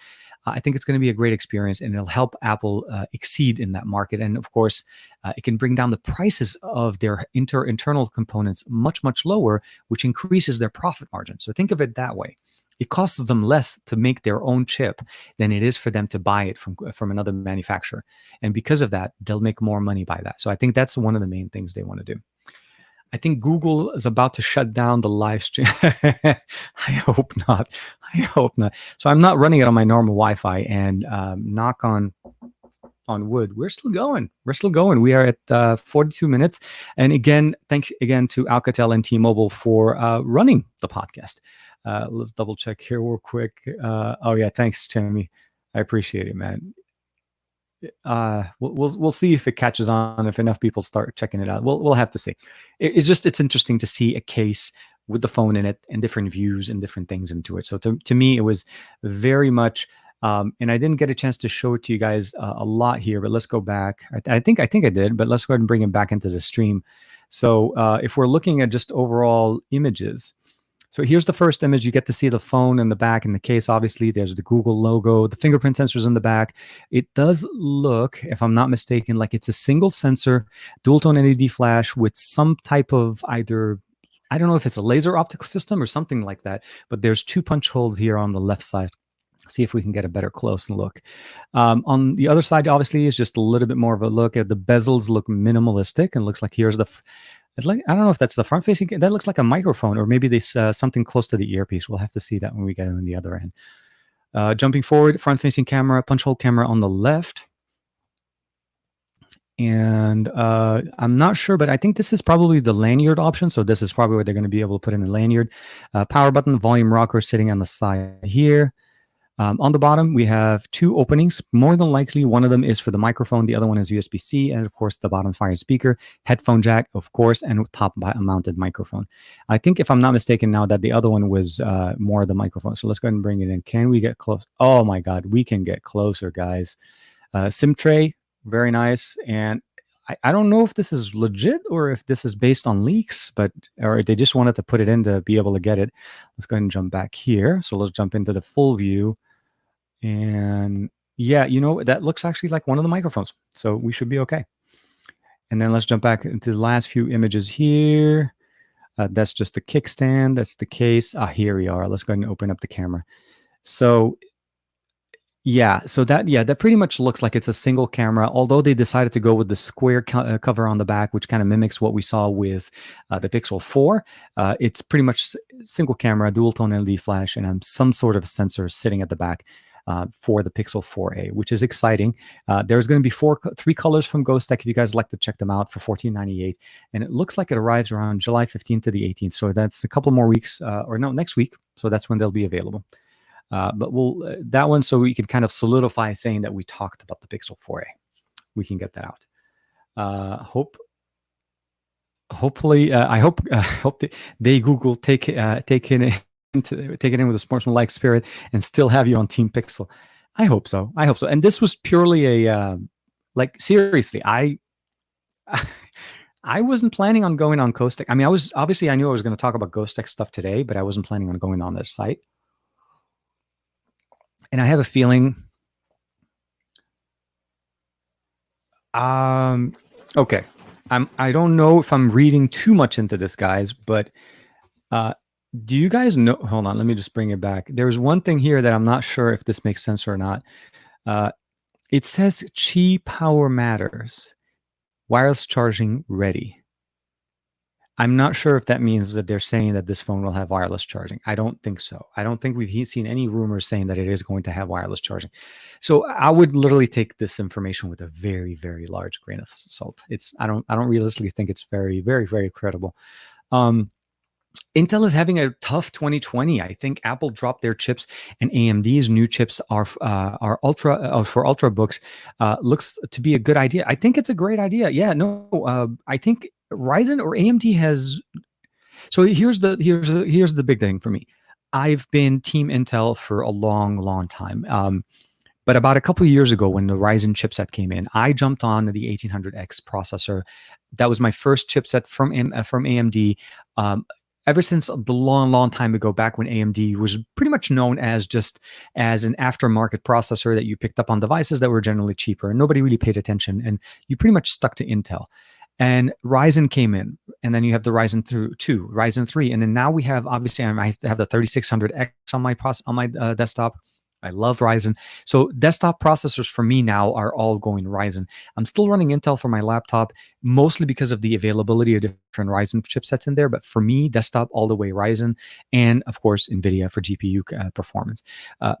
I think it's going to be a great experience, and it'll help Apple exceed in that market. And of course, it can bring down the prices of their internal components much lower, which increases their profit margin. So think of it that way. It costs them less to make their own chip than it is for them to buy it from another manufacturer. And because of that, they'll make more money by that. So I think that's one of the main things they want to do. I think Google is about to shut down the live stream. I hope not. So I'm not running it on my normal Wi-Fi, and knock on wood, we're still going. We are at 42 minutes. And again, thanks again to Alcatel and T-Mobile for running the podcast. Let's double check here real quick. Oh yeah, thanks, Jamie. I appreciate it, man. We'll see if it catches on, if enough people start checking it out. We'll have to see. It's interesting to see a case with the phone in it and different views and different things into it. So to me, it was very much, and I didn't get a chance to show it to you guys a lot here, but let's go back. I think I did, but let's go ahead and bring it back into the stream. So if we're looking at just overall images, so here's the first image. You get to see the phone in the back in the case. Obviously, there's the Google logo, the fingerprint sensors in the back. It does look, if I'm not mistaken, like it's a single sensor, dual tone LED flash with some type of either, I don't know if it's a laser optical system or something like that, but there's two punch holes here on the left side. See if we can get a better close look. On the other side, obviously, is just a little bit more of a look at the bezels. Look minimalistic, and looks like here's the I don't know if that's the front facing. That looks like a microphone, or maybe this something close to the earpiece. We'll have to see that when we get on the other end. Jumping forward, front facing camera, punch hole camera on the left. And I'm not sure, but I think this is probably the lanyard option. So this is probably where they're going to be able to put in a lanyard. Power button, volume rocker sitting on the side here. On the bottom, we have two openings. More than likely, one of them is for the microphone. The other one is USB-C. And of course, the bottom fired speaker, headphone jack, of course, and top mounted microphone. I think if I'm not mistaken now that the other one was more the microphone. So let's go ahead and bring it in. Can we get close? Oh my God, we can get closer, guys. SIM tray, very nice. And I don't know if this is legit or if this is based on leaks, or they just wanted to put it in to be able to get it. Let's go ahead and jump back here. So let's jump into the full view. And yeah, that looks actually like one of the microphones. So we should be okay. And then let's jump back into the last few images here. That's just the kickstand. That's the case. Here we are. Let's go ahead and open up the camera. So yeah, so that pretty much looks like it's a single camera, although they decided to go with the square cover on the back, which kind of mimics what we saw with the Pixel 4. It's pretty much single camera, dual tone LED flash, and some sort of sensor sitting at the back for the Pixel 4a, which is exciting. There's going to be 3 colors from Ghostek if you guys like to check them out for $14.98, and it looks like it arrives around July 15th to the 18th, so that's a couple more weeks, or no, next week, so that's when they'll be available. But we'll that one, so we can kind of solidify saying that we talked about the Pixel 4a. We can get that out. Hopefully, I hope they Google take it in with a sportsman-like spirit and still have you on Team Pixel. I hope so. And this was purely a seriously. I wasn't planning on going on Ghostek. I mean, I knew I was going to talk about Ghostek stuff today, but I wasn't planning on going on their site. And I have a feeling, okay, I don't know if I'm reading too much into this, guys, but do you guys know? Hold on, let me just bring it back. There's one thing here that I'm not sure if this makes sense or not. It says Qi Power Matters, wireless charging ready. I'm not sure if that means that they're saying that this phone will have wireless charging. I don't think so. I don't think we've seen any rumors saying that it is going to have wireless charging. So I would literally take this information with a very, very large grain of salt. I don't realistically think it's very, very, very credible. Intel is having a tough 2020. I think Apple dropped their chips, and AMD's new chips are for Ultrabooks. Looks to be a good idea. I think it's a great idea. Yeah, no, I think Ryzen or AMD has. So here's the big thing for me. I've been Team Intel for a long, long time. But about a couple of years ago, when the Ryzen chipset came in, I jumped on the 1800X processor. That was my first chipset from AMD. Ever since the long, long time ago, back when AMD was pretty much known as just as an aftermarket processor that you picked up on devices that were generally cheaper and nobody really paid attention, and you pretty much stuck to Intel. And Ryzen came in, and then you have the Ryzen 2, Ryzen 3, and then now we have, obviously, I have the 3600X on my desktop. I love Ryzen. So desktop processors for me now are all going Ryzen. I'm still running Intel for my laptop, mostly because of the availability of different Ryzen chipsets in there. But for me, desktop all the way Ryzen, and of course, NVIDIA for GPU performance.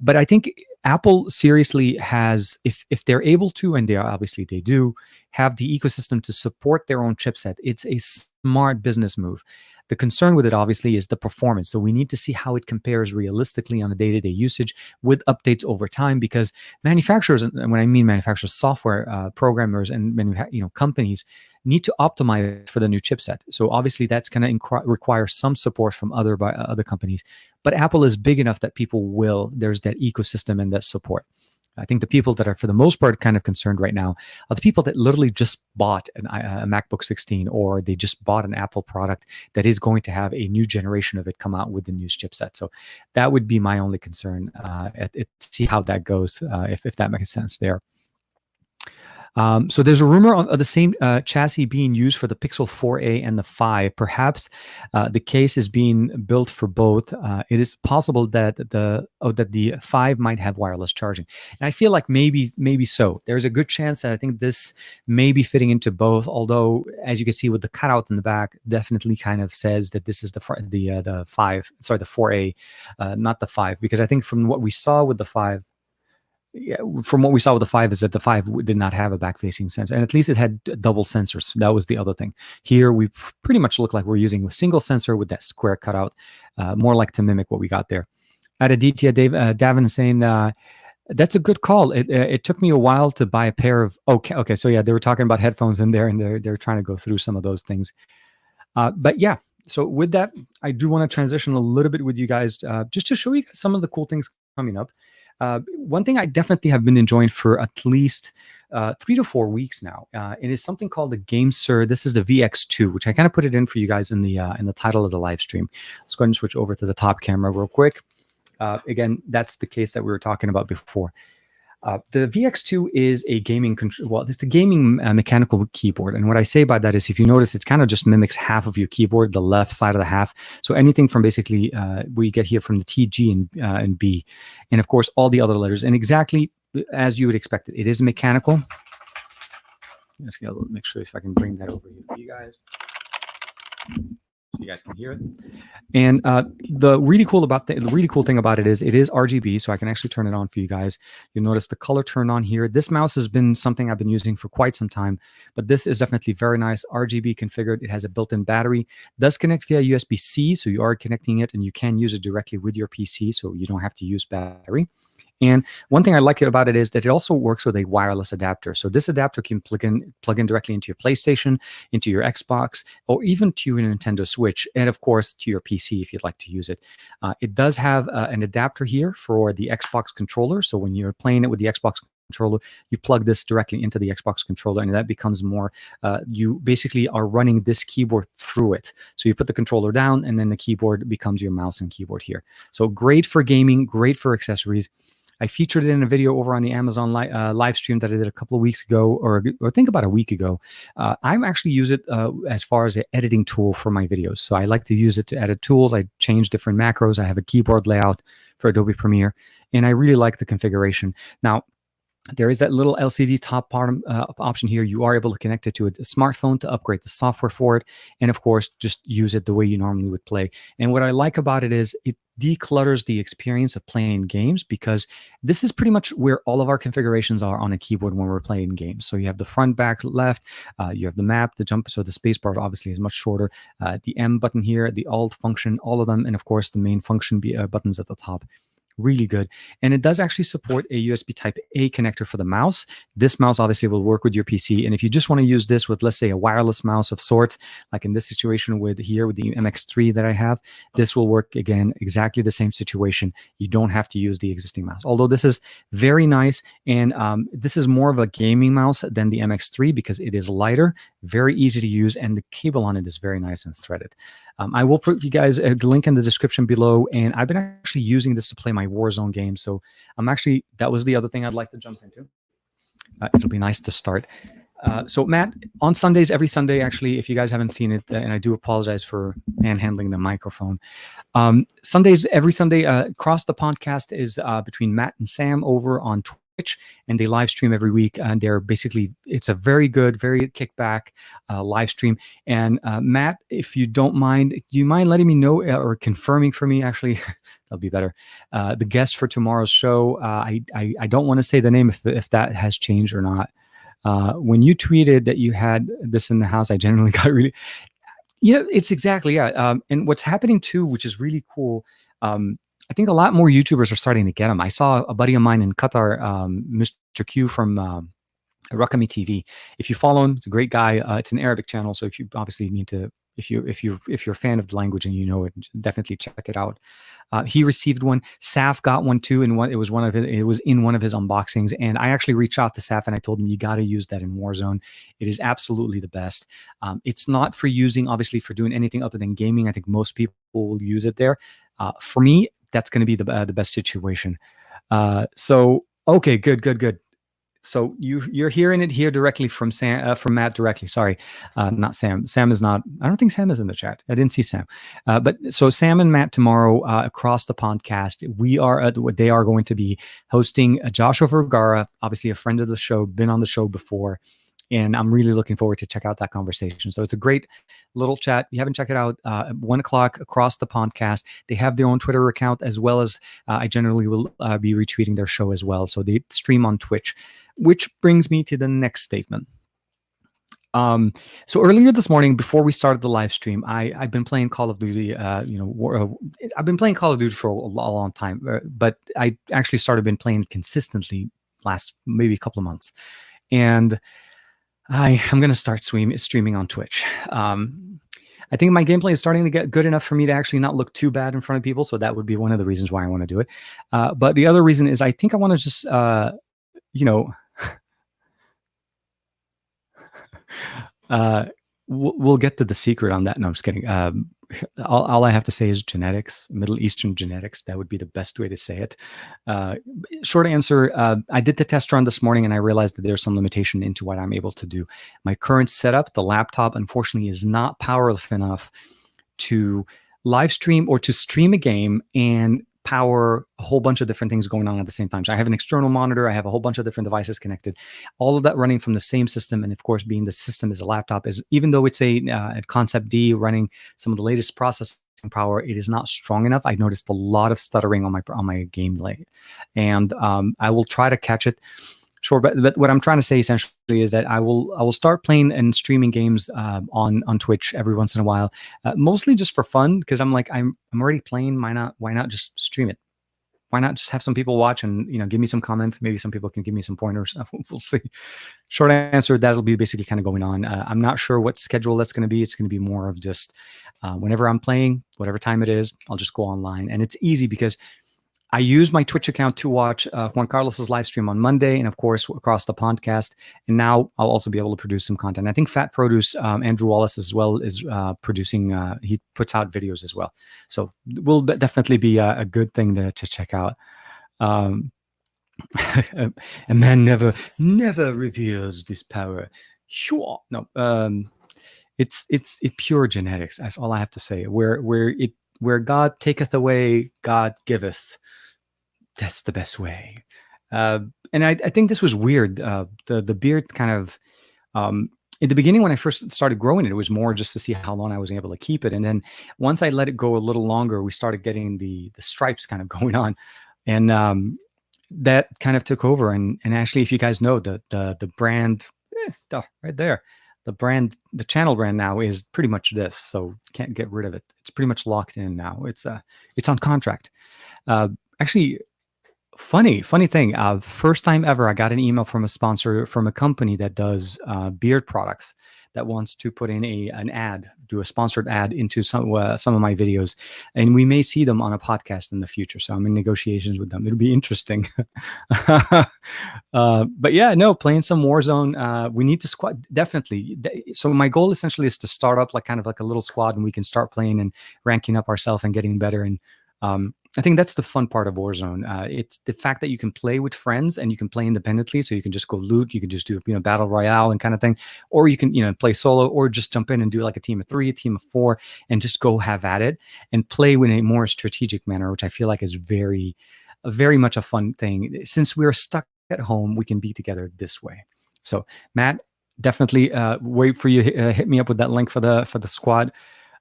But I think Apple seriously has, if they're able to, and obviously they do, have the ecosystem to support their own chipset, it's a smart business move. The concern with it, obviously, is the performance. So we need to see how it compares realistically on a day-to-day usage with updates over time, because manufacturers, and when I mean manufacturers, software programmers and companies need to optimize for the new chipset. So obviously that's going to require some support from other companies. But Apple is big enough that there's that ecosystem and that support. I think the people that are, for the most part, kind of concerned right now are the people that literally just bought a MacBook 16, or they just bought an Apple product that is going to have a new generation of it come out with the new chipset. So that would be my only concern. See how that goes, if that makes sense there. So there's a rumor of the same chassis being used for the Pixel 4a and the 5. Perhaps the case is being built for both. It is possible that the 5 might have wireless charging, and I feel like maybe so. There's a good chance that I think this may be fitting into both. Although, as you can see with the cutout in the back, definitely kind of says that this is the 4a, not the 5, because I think from what we saw with the 5. Yeah, from what we saw with the 5 is that the 5 did not have a back-facing sensor, and at least it had double sensors. That was the other thing. Here, we pretty much look like we're using a single sensor with that square cutout, more like to mimic what we got there. At Aditya Davin saying, that's a good call. It took me a while to buy a pair of. Okay. So yeah, they were talking about headphones in there, and they're trying to go through some of those things. But yeah, so with that, I do want to transition a little bit with you guys, just to show you some of the cool things coming up. One thing I definitely have been enjoying for at least 3 to 4 weeks now. It is something called the GameSir. This is the VX2, which I kind of put it in for you guys in the title of the live stream. Let's go ahead and switch over to the top camera real quick. Again, that's the case that we were talking about before. The VX2 is a gaming well, it's a gaming mechanical keyboard. And what I say by that is, if you notice, it's kind of just mimics half of your keyboard, the left side of the half. So anything from basically we get here from the T, G, and B, and of course all the other letters. And exactly as you would expect it is mechanical. Let's make sure if I can bring that over here for you guys. You guys can hear it. And the really cool thing about it is RGB, so I can actually turn it on for you guys. You'll notice the color turned on here. This mouse has been something I've been using for quite some time, but this is definitely very nice. RGB configured. It has a built-in battery. Does connect via USB-C, so you are connecting it, and you can use it directly with your PC, so you don't have to use battery. And one thing I like about it is that it also works with a wireless adapter. So this adapter can plug in directly into your PlayStation, into your Xbox, or even to your Nintendo Switch, and of course to your PC if you'd like to use it. It does have an adapter here for the Xbox controller. So when you're playing it with the Xbox controller, you plug this directly into the Xbox controller, and that becomes more, you basically are running this keyboard through it. So you put the controller down, and then the keyboard becomes your mouse and keyboard here. So great for gaming, great for accessories. I featured it in a video over on the Amazon live stream that I did a couple of weeks ago, or I think about a week ago. I actually use it as far as an editing tool for my videos. So I like to use it to edit tools. I change different macros. I have a keyboard layout for Adobe Premiere, and I really like the configuration. Now, there is that little LCD top bottom option here. You are able to connect it to a smartphone to upgrade the software for it. And of course, just use it the way you normally would play. And what I like about it is it declutters the experience of playing games, because this is pretty much where all of our configurations are on a keyboard when we're playing games. So you have the front, back, left, you have the map, the jump. So the space bar obviously is much shorter. The M button here, the Alt function, all of them. And of course, the main function buttons at the top. Really good. And it does actually support a USB type A connector for the mouse. This mouse obviously will work with your PC. And if you just want to use this with, let's say, a wireless mouse of sorts, like in this situation with the MX3 that I have, this will work again, exactly the same situation. You don't have to use the existing mouse. Although this is very nice. And this is more of a gaming mouse than the MX3 because it is lighter, very easy to use, and the cable on it is very nice and threaded. I will put you guys a link in the description below, and I've been actually using this to play my Warzone game. So that was the other thing I'd like to jump into. It'll be nice to start. So Matt, on Sundays, every Sunday, actually, if you guys haven't seen it, and I do apologize for manhandling the microphone. Sundays, every Sunday, Across the Podcast is between Matt and Sam over on Twitch, and they live stream every week. And it's a very good, very kickback live stream. And Matt, if you don't mind, do you mind letting me know or confirming for me? Actually, that'll be better. The guest for tomorrow's show. I don't want to say the name if that has changed or not. When you tweeted that you had this in the house, I generally got really, it's exactly, yeah. And what's happening too, which is really cool. I think a lot more YouTubers are starting to get them. I saw a buddy of mine in Qatar, Mr. Q from Rakami TV. If you follow him, it's a great guy. It's an Arabic channel, so if you obviously need to, if you're a fan of the language and you know it, definitely check it out. He received one. Saf got one too, and it was in one of his unboxings. And I actually reached out to Saf and I told him, you got to use that in Warzone. It is absolutely the best. It's not for using, obviously, for doing anything other than gaming. I think most people will use it there. For me, that's going to be the best situation. So okay, good. So you're hearing it here directly from Matt directly. Sorry, not Sam. Sam is not. I don't think Sam is in the chat. I didn't see Sam. But so Sam and Matt tomorrow across the podcast, they are going to be hosting Joshua Vergara, obviously a friend of the show, been on the show before. And I'm really looking forward to check out that conversation. So it's a great little chat. If you haven't checked it out, 1 o'clock across the podcast. They have their own Twitter account, as well as I generally will be retweeting their show as well. So they stream on Twitch, which brings me to the next statement. So earlier this morning, before we started the live stream, I've been playing Call of Duty. I've been playing Call of Duty for a long time, but I actually started been playing consistently last maybe a couple of months, and I'm going to start streaming on Twitch. I think my gameplay is starting to get good enough for me to actually not look too bad in front of people. So that would be one of the reasons why I want to do it. But the other reason is I think I want to just, we'll get to the secret on that. No, I'm just kidding. All I have to say is genetics, Middle Eastern genetics. That would be the best way to say it. Short answer, I did the test run this morning and I realized that there's some limitation into what I'm able to do. My current setup, the laptop, unfortunately, is not powerful enough to live stream or to stream a game and power a whole bunch of different things going on at the same time. So I have an external monitor. I have a whole bunch of different devices connected, all of that running from the same system. And of course, being the system is a laptop, is even though it's a Concept D running some of the latest processing power, it is not strong enough. I noticed a lot of stuttering on my gameplay, and I will try to catch it. Sure, but what I'm trying to say essentially is that I will start playing and streaming games on Twitch every once in a while, mostly just for fun, because I'm like I'm already playing. Why not just stream it? Why not just have some people watch and give me some comments? Maybe some people can give me some pointers. We'll see. Short answer, that'll be basically kind of going on. I'm not sure what schedule that's going to be. It's going to be more of just whenever I'm playing, whatever time it is, I'll just go online, and it's easy because I use my Twitch account to watch Juan Carlos's live stream on Monday, and of course across the podcast. And now I'll also be able to produce some content. I think Fat Produce, Andrew Wallace as well, is producing. He puts out videos as well, so will definitely be a good thing to check out. A man never reveals this power. Sure, no. It's pure genetics. That's all I have to say. Where God taketh away, God giveth. That's the best way. And I think this was weird. The beard kind of, in the beginning when I first started growing it, it was more just to see how long I was able to keep it. And then once I let it go a little longer, we started getting the stripes kind of going on. And that kind of took over. And actually, if you guys know the brand, right there, the channel brand now is pretty much this. So can't get rid of it. It's pretty much locked in now. It's on contract. Actually, funny thing. First time ever, I got an email from a sponsor from a company that does beard products that wants to put in an ad, do a sponsored ad into some of my videos, and we may see them on a podcast in the future. So I'm in negotiations with them. It'll be interesting. But yeah, no, playing some Warzone. We need to squad definitely. So my goal essentially is to start up like kind of like a little squad, and we can start playing and ranking up ourselves and getting better. And I think that's the fun part of Warzone. It's the fact that you can play with friends and you can play independently. So you can just go loot, you can just do battle royale and kind of thing, or you can play solo, or just jump in and do like a team of 3, a team of 4, and just go have at it and play in a more strategic manner, which I feel like is very much a fun thing. Since we're stuck at home, we can be together this way. So Matt, definitely wait for you. Hit me up with that link for the squad.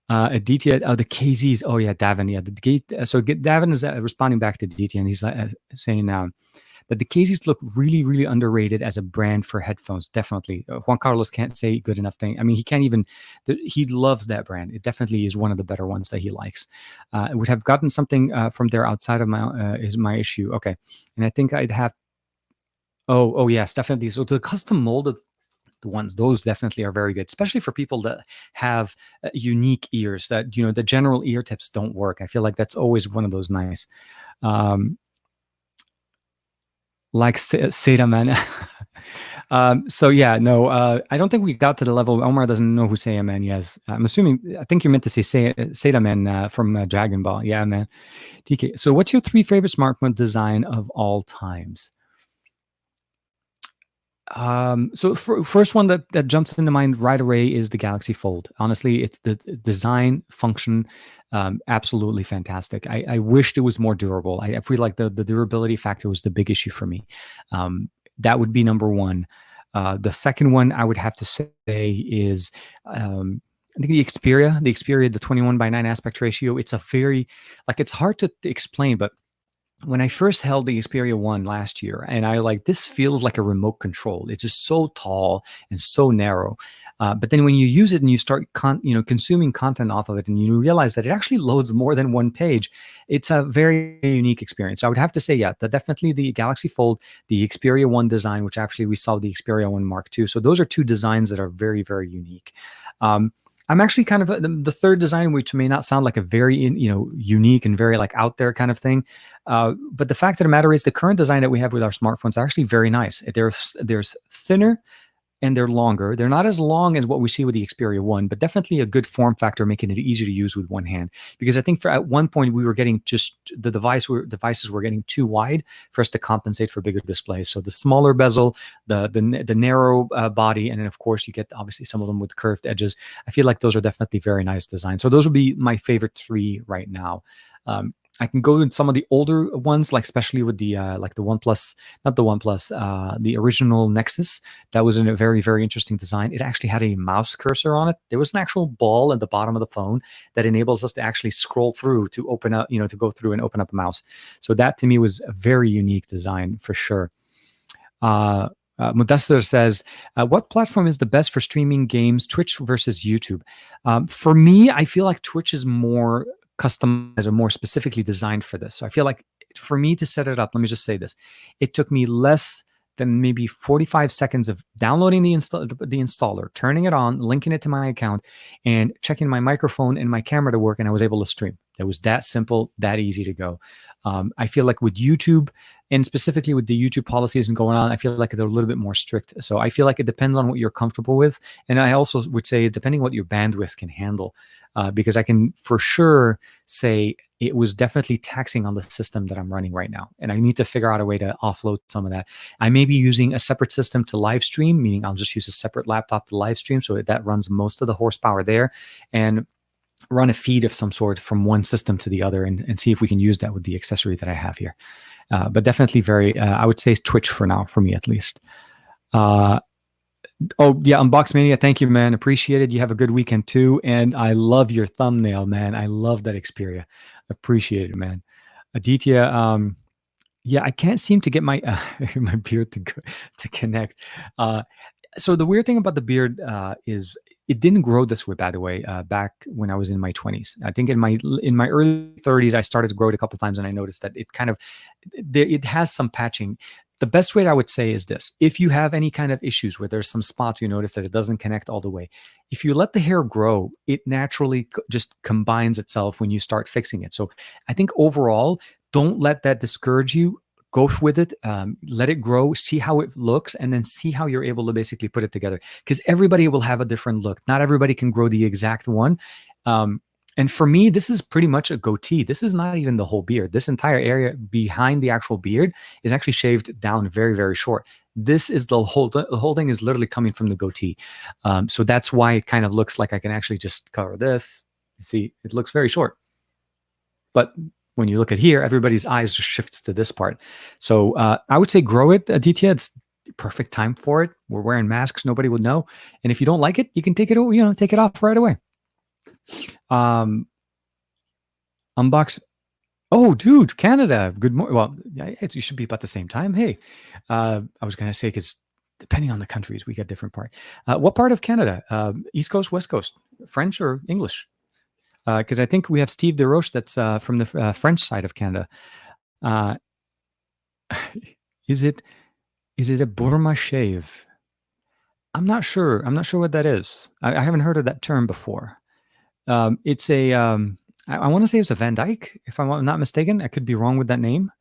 DT, the KZs. Oh yeah, Davin. Yeah, so Davin is responding back to DT, and he's saying that the KZs look really underrated as a brand for headphones. Definitely, Juan Carlos can't say good enough thing. I mean, he can't even. He loves that brand. It definitely is one of the better ones that he likes. Would have gotten something from there outside of my issue. Okay, and I think I'd have. Oh yes, definitely. So the custom molded. The ones, those definitely are very good, especially for people that have unique ears that, the general ear tips don't work. I feel like that's always one of those nice, like Seda Man. So yeah, no, I don't think we got to the level. Omar doesn't know who Seda Man is. I'm assuming, I think you meant to say Seda Man from Dragon Ball. Yeah, man. TK. So what's your 3 favorite smartphone design of all times? So first one that jumps into mind right away is the Galaxy Fold. Honestly, it's the design function, absolutely fantastic. I wished it was more durable. I feel like the durability factor was the big issue for me. That would be number one. The second one I would have to say is, I think the Xperia, the 21:9 aspect ratio. It's a very, it's hard to explain, but when I first held the Xperia 1 last year, and I like, this feels like a remote control. It's just so tall and so narrow. But then when you use it and you start consuming content off of it, and you realize that it actually loads more than one page, it's a very unique experience. So I would have to say, yeah, definitely the Galaxy Fold, the Xperia 1 design, which actually we saw the Xperia 1 Mark II. So those are two designs that are very, very unique. I'm actually kind of the third design, which may not sound like a very unique and very like out there kind of thing, but the fact of the matter is the current design that we have with our smartphones are actually very nice. There's thinner and they're longer. They're not as long as what we see with the Xperia 1, but definitely a good form factor, making it easy to use with one hand. Because I think at one point we were getting just devices were getting too wide for us to compensate for bigger displays. So the smaller bezel, the narrow body, and then of course you get obviously some of them with curved edges. I feel like those are definitely very nice designs. So those would be my favorite three right now. I can go in some of the older ones, like especially with the like the OnePlus, not the OnePlus, the original Nexus. That was in a very, very interesting design. It actually had a mouse cursor on it. There was an actual ball at the bottom of the phone that enables us to actually scroll through to open up, to go through and open up a mouse. So that to me was a very unique design for sure. Mudassir says, what platform is the best for streaming games, Twitch versus YouTube? For me, I feel like Twitch is more customized or more specifically designed for this. So I feel like for me to set it up, let me just say this, it took me less than maybe 45 seconds of downloading the installer, turning it on, linking it to my account, and checking my microphone and my camera to work, and I was able to stream. It was that simple, that easy to go. I feel like with YouTube, and specifically with the YouTube policies and going on, I feel like they're a little bit more strict. So I feel like it depends on what you're comfortable with. And I also would say, depending what your bandwidth can handle, because I can for sure say it was definitely taxing on the system that I'm running right now. And I need to figure out a way to offload some of that. I may be using a separate system to live stream, meaning I'll just use a separate laptop to live stream. So that runs most of the horsepower there. And run a feed of some sort from one system to the other, and see if we can use that with the accessory that I have here. But definitely I would say Twitch for now, for me at least. Oh yeah, Unbox Mania, thank you, man. Appreciate it. You have a good weekend too. And I love your thumbnail, man. I love that Xperia. Appreciate it, man. Aditya, yeah, I can't seem to get my my beard to connect. So the weird thing about the beard is it didn't grow this way, by the way, back when I was in my 20s. I think in my early 30s, I started to grow it a couple of times, and I noticed that it has some patching. The best way I would say is this: if you have any kind of issues where there's some spots you notice that it doesn't connect all the way, if you let the hair grow, it naturally just combines itself when you start fixing it. So I think overall, don't let that discourage you. Go with it, let it grow, see how it looks, and then see how you're able to basically put it together. Because everybody will have a different look. Not everybody can grow the exact one. And for me, this is pretty much a goatee. This is not even the whole beard. This entire area behind the actual beard is actually shaved down very, very short. This is the whole thing is literally coming from the goatee. So that's why it kind of looks like I can actually just cover this. You see, it looks very short. But when you look at here, everybody's eyes just shifts to this part. So I would say grow it, Aditya. It's the perfect time for it. We're wearing masks. Nobody would know. And if you don't like it, you can take it off right away. Unbox. Oh, dude, Canada. Good morning. Well, you should be about the same time. Hey, I was going to say, because depending on the countries, we get different part. What part of Canada? East Coast, West Coast, French or English? Because I think we have Steve DeRoche that's from the French side of Canada. Is it a Burma shave? I'm not sure. I'm not sure what that is. I haven't heard of that term before. It's a, I want to say it's a Van Dyke, if I'm not mistaken. I could be wrong with that name.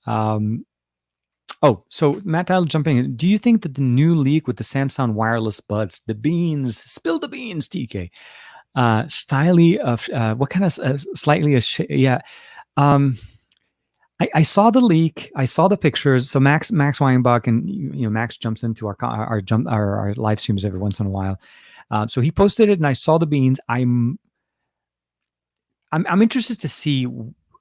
Oh, so Matt, I'll jump in. Do you think that the new leak with the Samsung wireless buds, the beans, spill the beans, TK, styly of what kind of slightly yeah, I saw the leak, I saw the pictures. So Max Weinbach, and Max jumps into our live streams every once in a while. So he posted it, and I saw the beans. I'm interested to see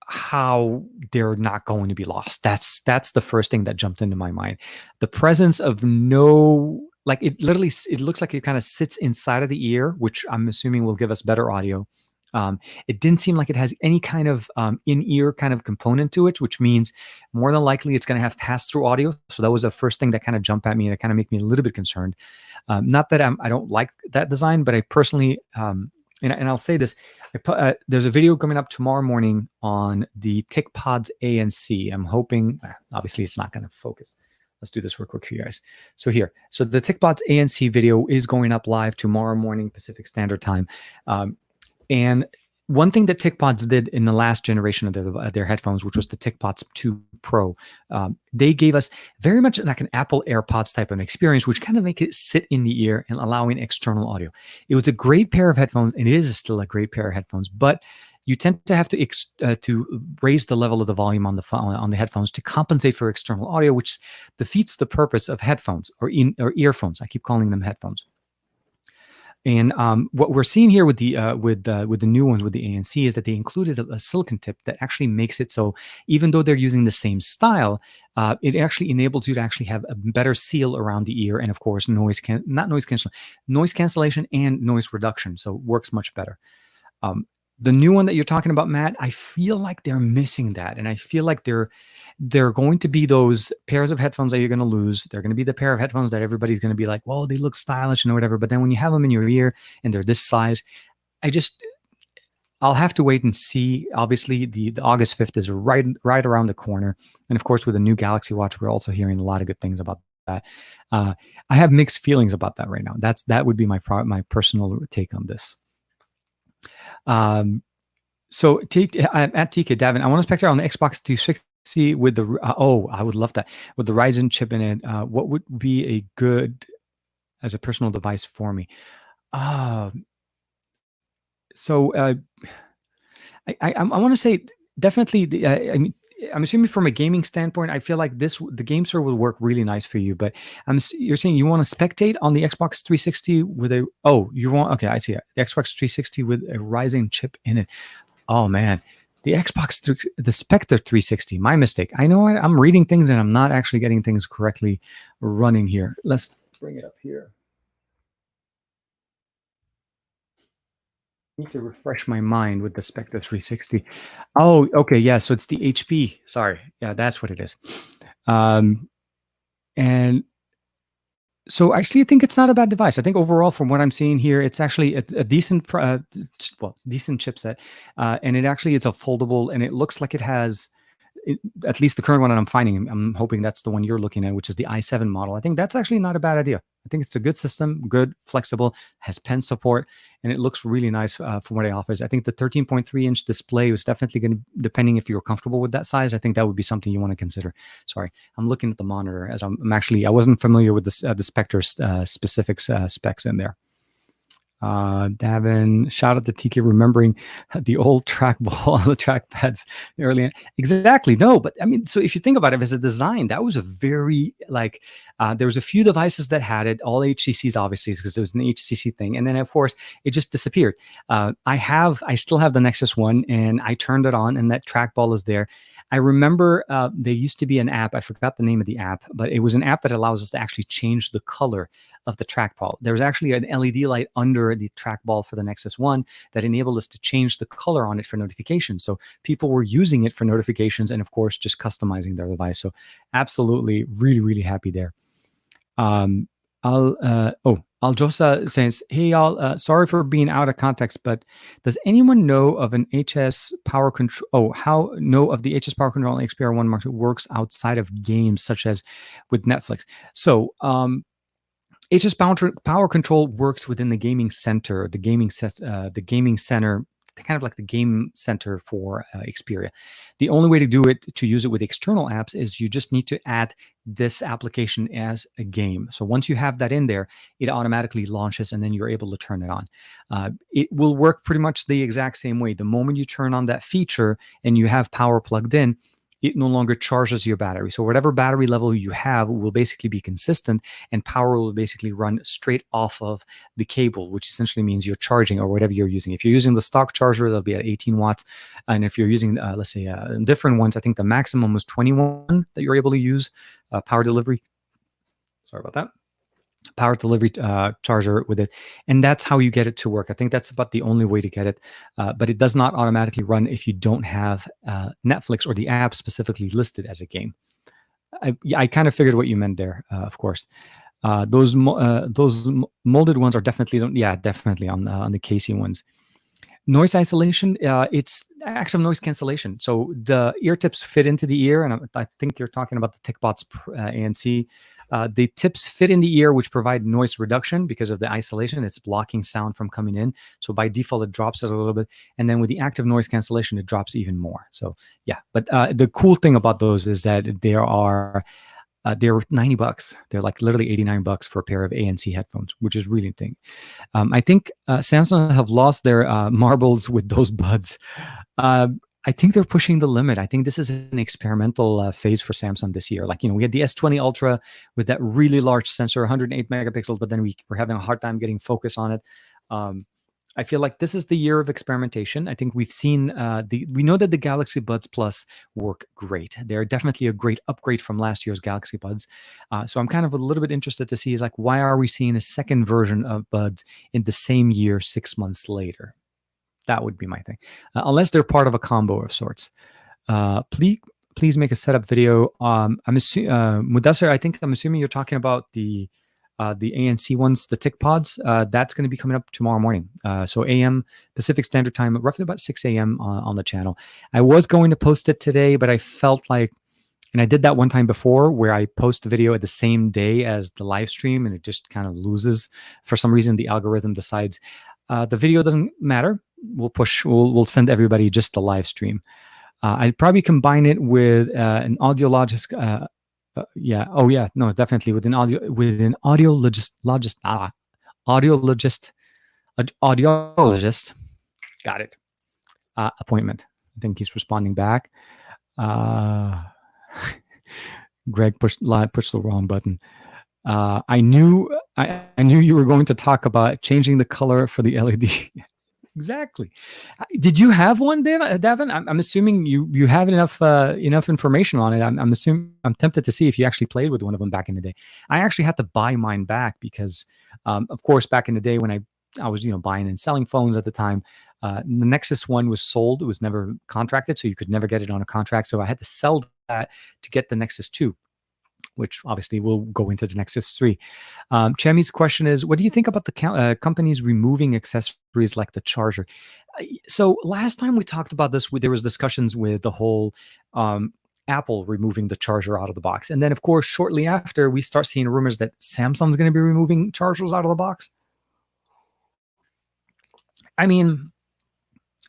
how they're not going to be lost. That's the first thing that jumped into my mind. The presence of no, like, it looks like it kind of sits inside of the ear, which I'm assuming will give us better audio. It didn't seem like it has any kind of in-ear kind of component to it, which means more than likely it's going to have pass-through audio. So that was the first thing that kind of jumped at me and it kind of made me a little bit concerned. Not that I don't like that design, but I personally, and I'll say this, there's a video coming up tomorrow morning on the TicPods A and C. I'm hoping, obviously it's not going to focus. Let's do this real quick for you guys. So the TicPods A and C video is going up live tomorrow morning Pacific Standard Time. And one thing that TicPods did in the last generation of their headphones, which was the TicPods 2 Pro, they gave us very much like an Apple AirPods type of experience, which kind of make it sit in the ear and allowing external audio. It was a great pair of headphones, and it is still a great pair of headphones, but you tend to have to raise the level of the volume on the headphones to compensate for external audio, which defeats the purpose of headphones or earphones. I keep calling them headphones. And what we're seeing here with the new ones with the ANC is that they included a silicon tip that actually makes it so even though they're using the same style, it actually enables you to actually have a better seal around the ear, and of course noise cancellation and noise reduction. So it works much better. The new one that you're talking about, Matt, I feel like they're missing that, and I feel like they're going to be those pairs of headphones that you're going to lose. They're going to be the pair of headphones that everybody's going to be like, "Whoa, they look stylish and whatever." But then when you have them in your ear and they're this size, I'll have to wait and see. Obviously, the August 5th is right around the corner, and of course, with the new Galaxy Watch, we're also hearing a lot of good things about that. I have mixed feelings about that right now. That would be my personal take on this. So at TK Davin, I want to spectate on the Xbox 360 with the I would love that with the Ryzen chip in it. What would be a good as a personal device for me? I want to say definitely. I mean, I'm assuming from a gaming standpoint, I feel like the GameSir will work really nice for you. But you're saying you want to spectate on the Xbox 360 with okay, I see it. The Xbox 360 with a Ryzen chip in it. Oh man, the Spectre 360. My mistake. I know I'm reading things and I'm not actually getting things correctly running here. Let's bring it up here. Need to refresh my mind with the Spectre 360. Oh, okay, yeah. So it's the HP. Sorry, yeah, that's what it is. And so actually, I think it's not a bad device. I think overall, from what I'm seeing here, it's actually a decent, decent chipset, and it's a foldable, and it looks like it has. At least the current one that I'm finding, I'm hoping that's the one you're looking at, which is the i7 model. I think that's actually not a bad idea. I think it's a good system, good, flexible, has pen support, and it looks really nice from what it offers. I think the 13.3-inch display is definitely going to, depending if you're comfortable with that size, I think that would be something you want to consider. Sorry, I'm looking at the monitor as I wasn't familiar with the Spectre specific specs in there. Davin, shout out to TK remembering the old trackball on the trackpads earlier. Exactly. No, but I mean, so if you think about it as a design, that was a very there was a few devices that had it, all HTCs obviously, because there was an HTC thing. And then of course it just disappeared. I still have the Nexus 1 and I turned it on and that trackball is there. I remember there used to be an app, I forgot the name of the app, but it was an app that allows us to actually change the color of the trackball. There was actually an LED light under the trackball for the Nexus 1 that enabled us to change the color on it for notifications. So people were using it for notifications and of course just customizing their device. So absolutely, really, really happy there. Aljosa says, "Hey y'all, sorry for being out of context, but does anyone know of an HS power control? Of the HS power control on XPR One market works outside of games, such as with Netflix?" So, HS power control works within the gaming center, the gaming center, kind of like the game center for Xperia. The only way to use it with external apps is you just need to add this application as a game. So once you have that in there, it automatically launches and then you're able to turn it on. It will work pretty much the exact same way. The moment you turn on that feature and you have power plugged in, it no longer charges your battery. So whatever battery level you have will basically be consistent and power will basically run straight off of the cable, which essentially means you're charging or whatever you're using. If you're using the stock charger, that'll be at 18 watts. And if you're using, let's say, different ones, I think the maximum was 21 that you're able to use power delivery. Sorry about that. power delivery charger with it, and that's how you get it to work. I think that's about the only way to get it, but it does not automatically run if you don't have Netflix or the app specifically listed as a game. I kind of figured what you meant there, of course. Those molded ones are definitely, definitely on the Casey ones. Noise isolation, it's active noise cancellation. So the ear tips fit into the ear, and I think you're talking about the TicBots ANC. The tips fit in the ear, which provide noise reduction because of the isolation. It's blocking sound from coming in. So by default, it drops it a little bit. And then with the active noise cancellation, it drops even more. So yeah, but the cool thing about those is that they're $90. They're like literally $89 for a pair of ANC headphones, which is really thing. I think Samsung have lost their marbles with those buds. I think they're pushing the limit. I think this is an experimental phase for Samsung this year. Like, we had the S20 Ultra with that really large sensor, 108 megapixels, but then we're having a hard time getting focus on it. I feel like this is the year of experimentation. I think we've seen we know that the Galaxy Buds Plus work great. They're definitely a great upgrade from last year's Galaxy Buds. So I'm kind of a little bit interested to see like, why are we seeing a second version of Buds in the same year, 6 months later? That would be my thing, unless they're part of a combo of sorts. Please make a setup video. I'm assuming, Mudassir, I think I'm assuming you're talking about the ANC ones, the TicPods. That's going to be coming up tomorrow morning. So AM Pacific Standard Time, roughly about 6 a.m. On the channel. I was going to post it today, but I felt like, and I did that one time before where I post the video at the same day as the live stream, and it just kind of loses. For some reason, the algorithm decides the video doesn't matter. We'll send everybody just the live stream. I'd probably combine it with an audiologist. Definitely with an audiologist. Got it. Appointment. I think he's responding back. Greg pushed the wrong button. I knew you were going to talk about changing the color for the LED. Exactly. Did you have one, Davin? I'm assuming you have enough information on it. I'm tempted to see if you actually played with one of them back in the day. I actually had to buy mine back because, of course, back in the day when I was buying and selling phones at the time, the Nexus one was sold. It was never contracted, so you could never get it on a contract. So I had to sell that to get the Nexus 2. Which obviously will go into the Nexus 3. Chemi's question is, what do you think about the companies removing accessories like the charger? So last time we talked about this, there was discussions with the whole Apple removing the charger out of the box. And then, of course, shortly after, we start seeing rumors that Samsung's going to be removing chargers out of the box. I mean,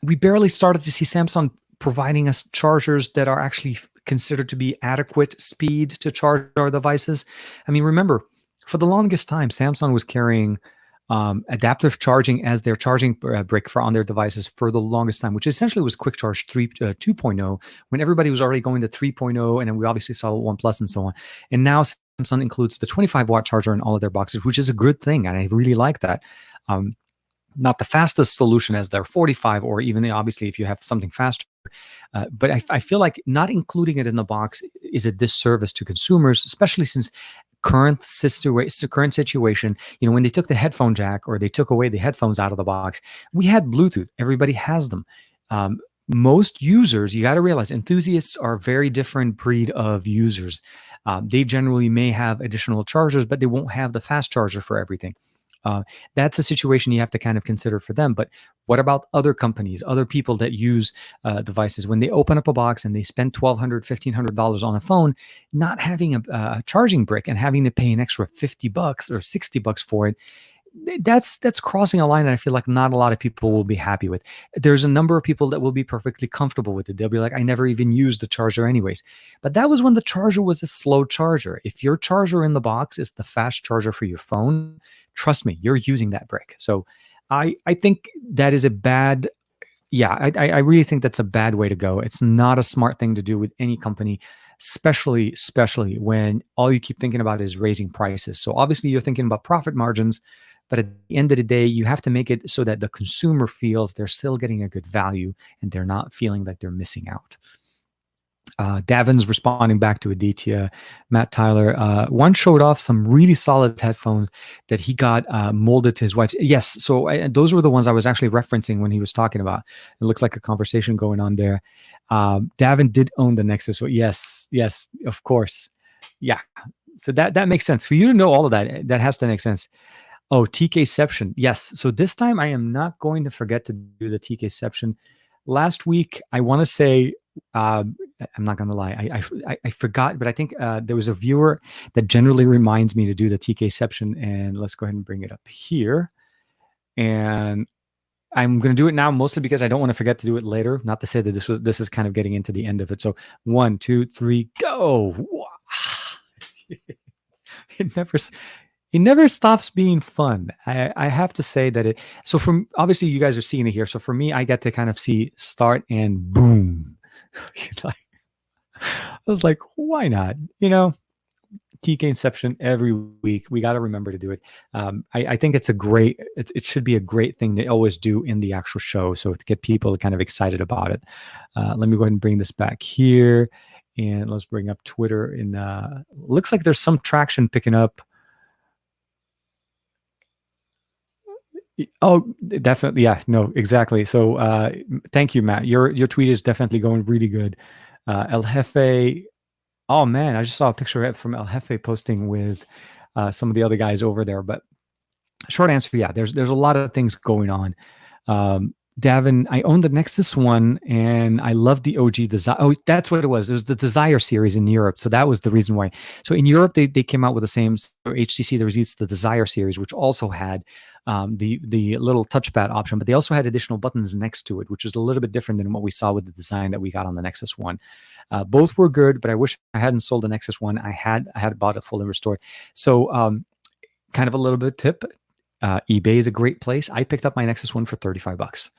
we barely started to see Samsung providing us chargers that are actually considered to be adequate speed to charge our devices. I mean, remember, for the longest time, Samsung was carrying adaptive charging as their charging brick for on their devices for the longest time, which essentially was Quick Charge 2.0, when everybody was already going to 3.0, and then we obviously saw OnePlus and so on. And now Samsung includes the 25-watt charger in all of their boxes, which is a good thing, and I really like that. Not the fastest solution as their 45, or even obviously if you have something faster. But I feel like not including it in the box is a disservice to consumers, especially since current situation, when they took the headphone jack or they took away the headphones out of the box, we had Bluetooth. Everybody has them. Most users, you got to realize, enthusiasts are a very different breed of users. They generally may have additional chargers, but they won't have the fast charger for everything. That's a situation you have to kind of consider for them. But what about other companies, other people that use devices? When they open up a box and they spend $1,200, $1,500 on a phone, not having a charging brick and having to pay an extra $50 or $60 for it, that's crossing a line that I feel like not a lot of people will be happy with. There's a number of people that will be perfectly comfortable with it. They'll be like, I never even used the charger anyways. But that was when the charger was a slow charger. If your charger in the box is the fast charger for your phone, trust me, you're using that brick. So I think that is a bad, I really think that's a bad way to go. It's not a smart thing to do with any company, especially when all you keep thinking about is raising prices. So obviously you're thinking about profit margins, but at the end of the day, you have to make it so that the consumer feels they're still getting a good value and they're not feeling like they're missing out. Davin's responding back to Aditya, Matt Tyler. One showed off some really solid headphones that he got molded to his wife's. Yes, so those were the ones I was actually referencing when he was talking about. It looks like a conversation going on there. Davin did own the Nexus. So yes, of course. Yeah. So that makes sense. For you to know all of that, that has to make sense. Oh, TKception. Yes. So this time I am not going to forget to do the TKception. Last week, I want to say, I'm not going to lie, I forgot, but I think there was a viewer that generally reminds me to do the TKception. And let's go ahead and bring it up here. And I'm going to do it now, mostly because I don't want to forget to do it later. Not to say that this is kind of getting into the end of it. So 1, 2, 3, go. It never stops being fun. I have to say that so from, obviously you guys are seeing it here. So for me, I get to kind of see start and boom. I was like, why not? TK every week. We got to remember to do it. I think it's it should be a great thing to always do in the actual show. So to get people kind of excited about it. Let me go ahead and bring this back here. And let's bring up Twitter. And looks like there's some traction picking up. Oh, definitely. Yeah, no, exactly. So thank you, Matt. Your tweet is definitely going really good. El Jefe. Oh man, I just saw a picture from El Jefe posting with some of the other guys over there. But short answer, yeah, there's a lot of things going on. Davin, I own the Nexus One, and I love the OG Desire. Oh, that's what it was. It was the Desire series in Europe, so that was the reason why. So in Europe, they came out with the same HTC. They released the Desire series, which also had the little touchpad option, but they also had additional buttons next to it, which was a little bit different than what we saw with the design that we got on the Nexus One. Both were good, but I wish I hadn't sold the Nexus One. I had bought it full and restored. So kind of a little bit tip. eBay is a great place. I picked up my Nexus One for $35.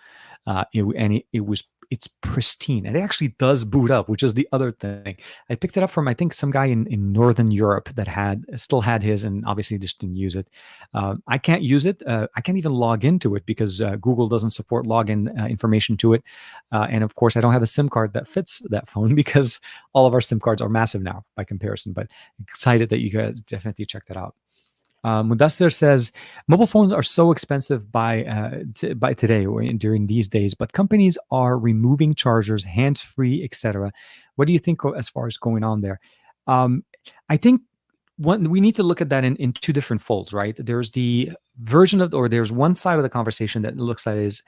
It's pristine. And it actually does boot up, which is the other thing. I picked it up from, I think, some guy in Northern Europe that still had his, and obviously just didn't use it. I can't use it. I can't even log into it because Google doesn't support login information to it. And of course, I don't have a SIM card that fits that phone because all of our SIM cards are massive now by comparison. But excited that you guys definitely check that out. Mudassir says mobile phones are so expensive by today or during these days, but companies are removing chargers, hands-free, etc. What do you think as far as going on there? I think we need to look at that in two different folds, right? There's the version of, or there's one side of the conversation that looks at is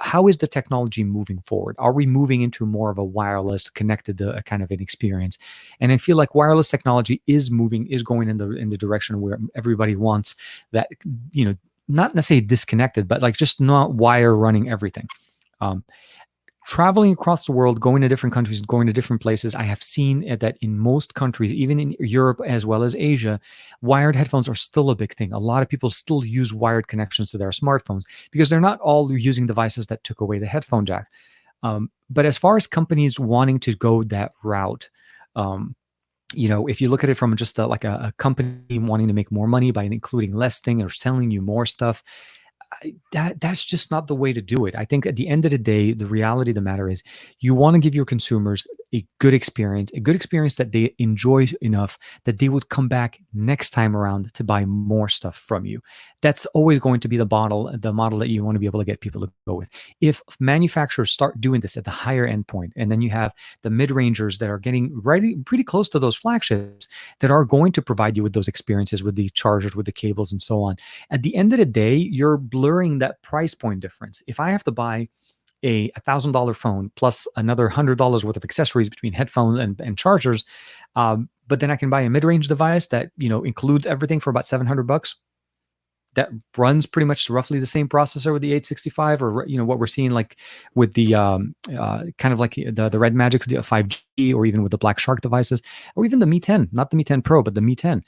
how is the technology moving forward? Are we moving into more of a wireless connected kind of an experience? And I feel like wireless technology is going in the direction where everybody wants that, not necessarily disconnected, but like just not wire running everything. Traveling across the world, going to different countries, going to different places, I have seen that in most countries, even in Europe as well as Asia, wired headphones are still a big thing. A lot of people still use wired connections to their smartphones because they're not all using devices that took away the headphone jack. But as far as companies wanting to go that route, if you look at it from just a company wanting to make more money by including less thing or selling you more stuff, that's just not the way to do it. I think at the end of the day, the reality of the matter is you want to give your consumers a good experience that they enjoy enough that they would come back next time around to buy more stuff from you. That's always going to be the model that you want to be able to get people to go with. If manufacturers start doing this at the higher end point, and then you have the mid-rangers that are getting pretty close to those flagships that are going to provide you with those experiences with the chargers, with the cables and so on. At the end of the day, you're blurring that price point difference. If I have to buy a $1,000 phone plus another $100 worth of accessories between headphones and chargers, but then I can buy a mid-range device that includes everything for about $700 that runs pretty much roughly the same processor with the 865, or what we're seeing like with the kind of like the Red Magic 5G, or even with the Black Shark devices, or even the Mi 10, not the Mi 10 Pro, but the Mi 10,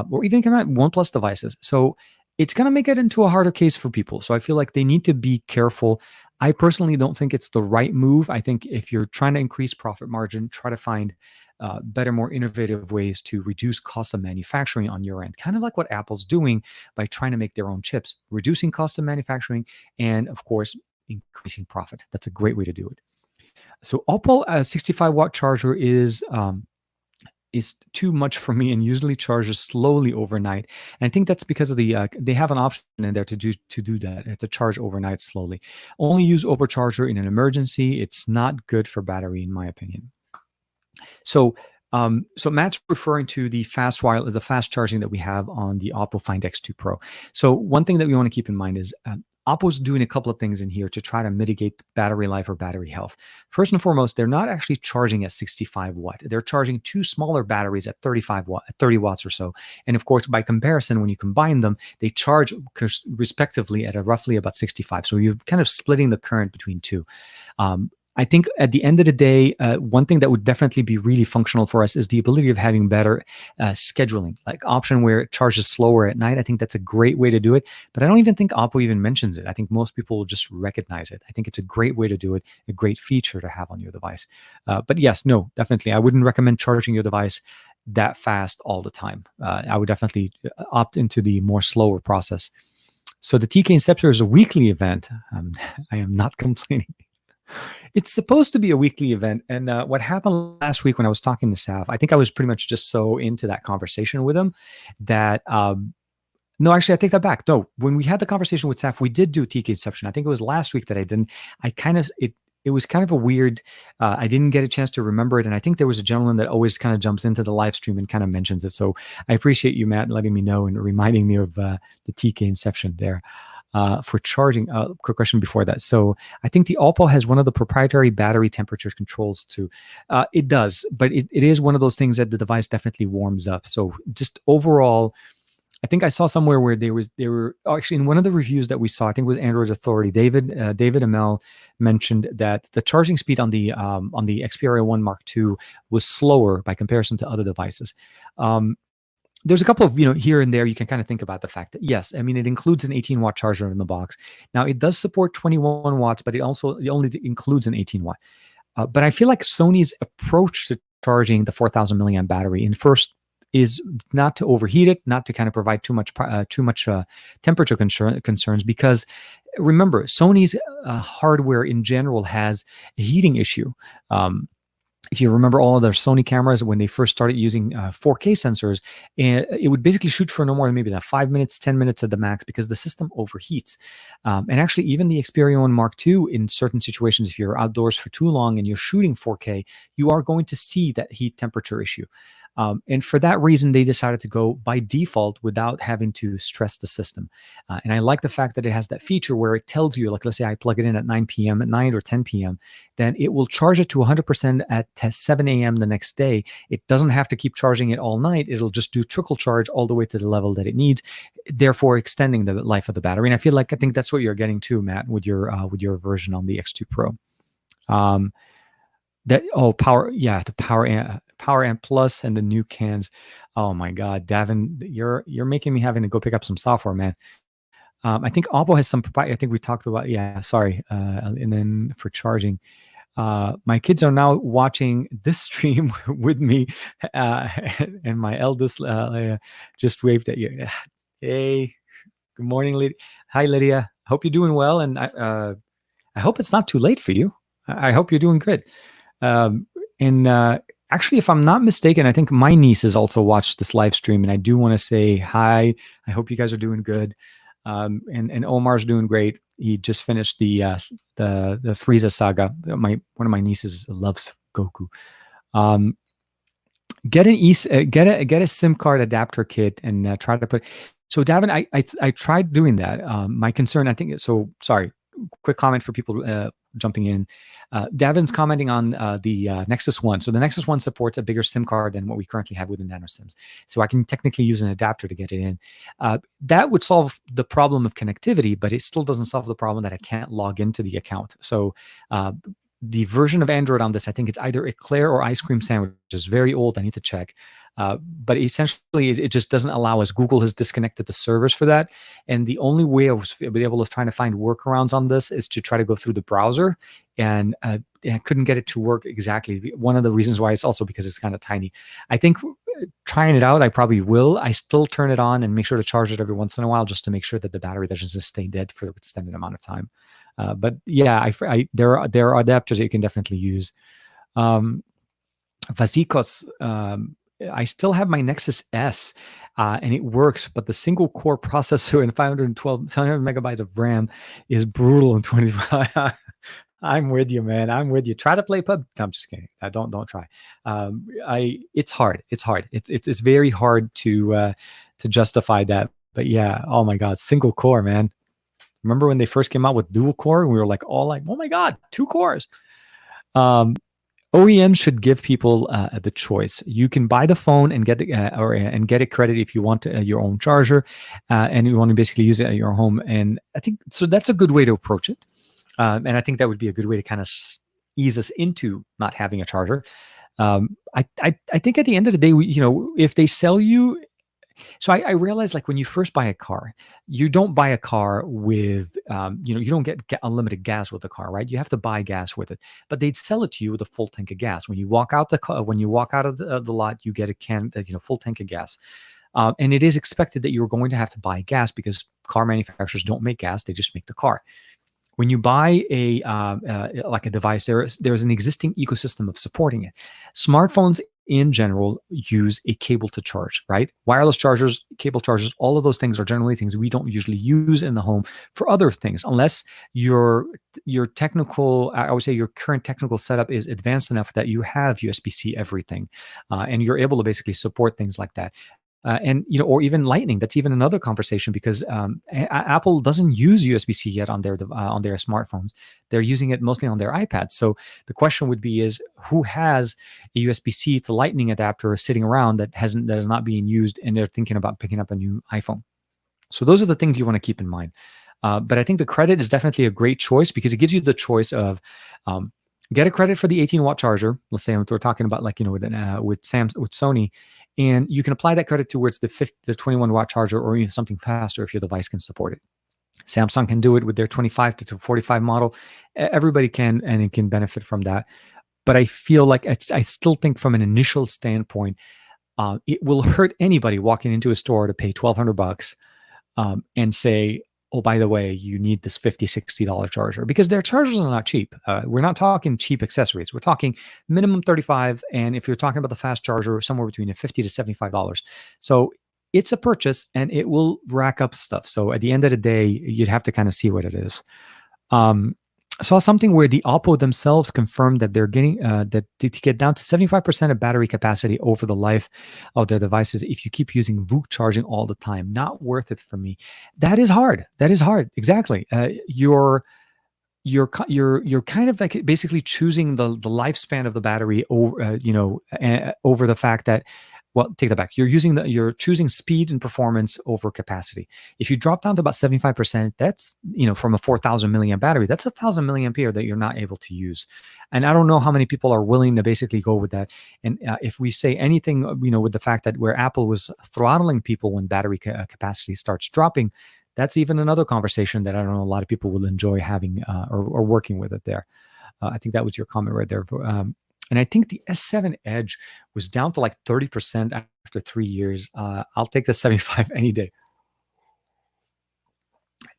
or even come out OnePlus devices. So it's going to make it into a harder case for people. So I feel like they need to be careful. I personally don't think it's the right move. I think if you're trying to increase profit margin, try to find better, more innovative ways to reduce cost of manufacturing on your end. Kind of like what Apple's doing by trying to make their own chips, reducing cost of manufacturing, and of course, increasing profit. That's a great way to do it. So Oppo 65-watt charger is too much for me and usually charges slowly overnight. And I think that's because of they have an option in there to do that, to charge overnight slowly. Only use Oppo charger in an emergency. It's not good for battery, in my opinion. So Matt's referring to the the fast charging that we have on the Oppo Find X2 Pro. So one thing that we want to keep in mind is Oppo's doing a couple of things in here to try to mitigate battery life or battery health. First and foremost, they're not actually charging at 65 watt. They're charging two smaller batteries at 30 watts or so. And of course, by comparison, when you combine them, they charge respectively at roughly about 65. So you're kind of splitting the current between two. I think at the end of the day, one thing that would definitely be really functional for us is the ability of having better scheduling, like option where it charges slower at night. I think that's a great way to do it, but I don't even think Oppo even mentions it. I think most people will just recognize it. I think it's a great way to do it, a great feature to have on your device. But yes, no, definitely. I wouldn't recommend charging your device that fast all the time. I would definitely opt into the more slower process. So the TK Inceptor is a weekly event. I am not complaining. It's supposed to be a weekly event. And what happened last week when I was talking to Sav, I think I was pretty much just so into that conversation with him that, no, actually, I take that back. No, when we had the conversation with Sav, we did do TK Inception. I think it was last week that I didn't. It was kind of a weird, I didn't get a chance to remember it. And I think there was a gentleman that always kind of jumps into the live stream and kind of mentions it. So I appreciate you, Matt, letting me know and reminding me of the TK Inception there. For charging, quick question before that. So I think the Oppo has one of the proprietary battery temperature controls too. It does, but it is one of those things that the device definitely warms up. So just overall, I think I saw somewhere where they were actually in one of the reviews that we saw. I think it was Android Authority. David Amell mentioned that the charging speed on the Xperia 1 Mark II was slower by comparison to other devices. There's a couple of, here and there, you can kind of think about the fact that, yes, I mean, it includes an 18-watt charger in the box. Now, it does support 21 watts, but it only includes an 18-watt. But I feel like Sony's approach to charging the 4,000 milliamp battery first is not to overheat it, not to kind of provide too much temperature concerns, because remember, Sony's hardware in general has a heating issue. If you remember all of their Sony cameras, when they first started using 4K sensors, and it would basically shoot for no more than maybe 5 minutes, 10 minutes at the max, because the system overheats. And actually, even the Xperia 1 Mark II, in certain situations, if you're outdoors for too long and you're shooting 4K, you are going to see that heat temperature issue. And for that reason, they decided to go by default without having to stress the system. And I like the fact that it has that feature where it tells you, like, let's say I plug it in at 9 p.m. at night or 10 p.m., then it will charge it to 100% at 7 a.m. the next day. It doesn't have to keep charging it all night. It'll just do trickle charge all the way to the level that it needs, therefore extending the life of the battery. And I think that's what you're getting to, Matt, with your version on the X2 Pro. Power Amp Plus and the new cans. Oh my God, Davin, you're making me having to go pick up some software, man. I think Oppo has some. I think we talked about. Yeah, sorry. And then for charging, my kids are now watching this stream with me, and my eldest just waved at you. Hey, good morning, Lydia. Hi, Lydia. Hope you're doing well, and I hope it's not too late for you. I hope you're doing good. Actually, if I'm not mistaken, I think my niece has also watched this live stream, and I do want to say hi. I hope you guys are doing good. And Omar's doing great. He just finished the Frieza saga. One of my nieces loves Goku. Get a SIM card adapter kit and try to put. So Davin, I tried doing that. My concern, I think. So sorry. Quick comment for people jumping in. Davin's commenting on the Nexus 1. So the Nexus 1 supports a bigger SIM card than what we currently have with the Nano SIMs. So I can technically use an adapter to get it in. That would solve the problem of connectivity, but it still doesn't solve the problem that I can't log into the account. So the version of Android on this, I think it's either Eclair or Ice Cream Sandwich, which is very old. I need to check. But essentially, it just doesn't allow us. Google has disconnected the servers for that. And the only way I was able to try to find workarounds on this is to try to go through the browser. And I couldn't get it to work exactly. One of the reasons why is also because it's kind of tiny. I think trying it out, I probably will. I still turn it on and make sure to charge it every once in a while just to make sure that the battery doesn't just stay dead for an extended amount of time. But yeah, there are adapters that you can definitely use. Vasicos, I still have my Nexus S, and it works, but the single core processor and 500 megabytes of RAM is brutal in 25. I'm with you, man. I'm with you. Try to play pub. No, I'm just kidding. Don't try. It's hard. It's hard. It's very hard to justify that. But yeah, oh my God, single core, man. Remember when they first came out with dual core? We were like, all like, oh my God, 2 cores. Um, OEMs should give people the choice. You can buy the phone and get and get it credit if you want your own charger, and you want to basically use it at your home. And I think so. That's a good way to approach it. And I think that would be a good way to kind of ease us into not having a charger. I think at the end of the day, if they sell you, so I realized like when you first buy a car, you don't buy a car with, you don't get unlimited gas with the car, right? You have to buy gas with it, but they'd sell it to you with a full tank of gas. When you walk out the car, when you walk out of the lot, you get a full tank of gas. And it is expected that you're going to have to buy gas because car manufacturers don't make gas; they just make the car. When you buy like a device, there's an existing ecosystem of supporting it. Smartphones in general use a cable to charge, right? Wireless chargers, cable chargers, all of those things are generally things we don't usually use in the home for other things, unless your technical, I would say your current technical setup is advanced enough that you have USB-C everything, and you're able to basically support things like that. And or even Lightning. That's even another conversation because Apple doesn't use USB-C yet on their smartphones. They're using it mostly on their iPads. So the question would be: is who has a USB-C to Lightning adapter sitting around that is not being used, and they're thinking about picking up a new iPhone? So those are the things you want to keep in mind. But I think the credit is definitely a great choice because it gives you the choice of get a credit for the 18-watt charger. Let's say we're talking about with Sony. And you can apply that credit towards the 21-watt charger or even something faster if your device can support it. Samsung can do it with their 25 to 45 model. Everybody can, and it can benefit from that. But I feel like I still think from an initial standpoint, it will hurt anybody walking into a store to pay $1,200 and say, oh, by the way, you need this $50, $60 charger, because their chargers are not cheap. We're not talking cheap accessories. We're talking minimum $35. And if you're talking about the fast charger, somewhere between $50 to $75. So it's a purchase and it will rack up stuff. So at the end of the day, you'd have to kind of see what it is. Saw something where the Oppo themselves confirmed that they're getting that to get down to 75% of battery capacity over the life of their devices if you keep using VOOC charging all the time. Not worth it for me. That is hard. That is hard. Exactly. You're kind of like basically choosing the lifespan of the battery over over the fact that, well, take that back. You're choosing speed and performance over capacity. If you drop down to about 75%, that's, from a 4,000 milliamp battery, that's 1,000 milliampere that you're not able to use. And I don't know how many people are willing to basically go with that. And if we say anything, with the fact that where Apple was throttling people when battery capacity starts dropping, that's even another conversation that I don't know a lot of people will enjoy having or working with it there. I think that was your comment right there. And I think the S7 Edge was down to like 30% after 3 years. I'll take the 75 any day.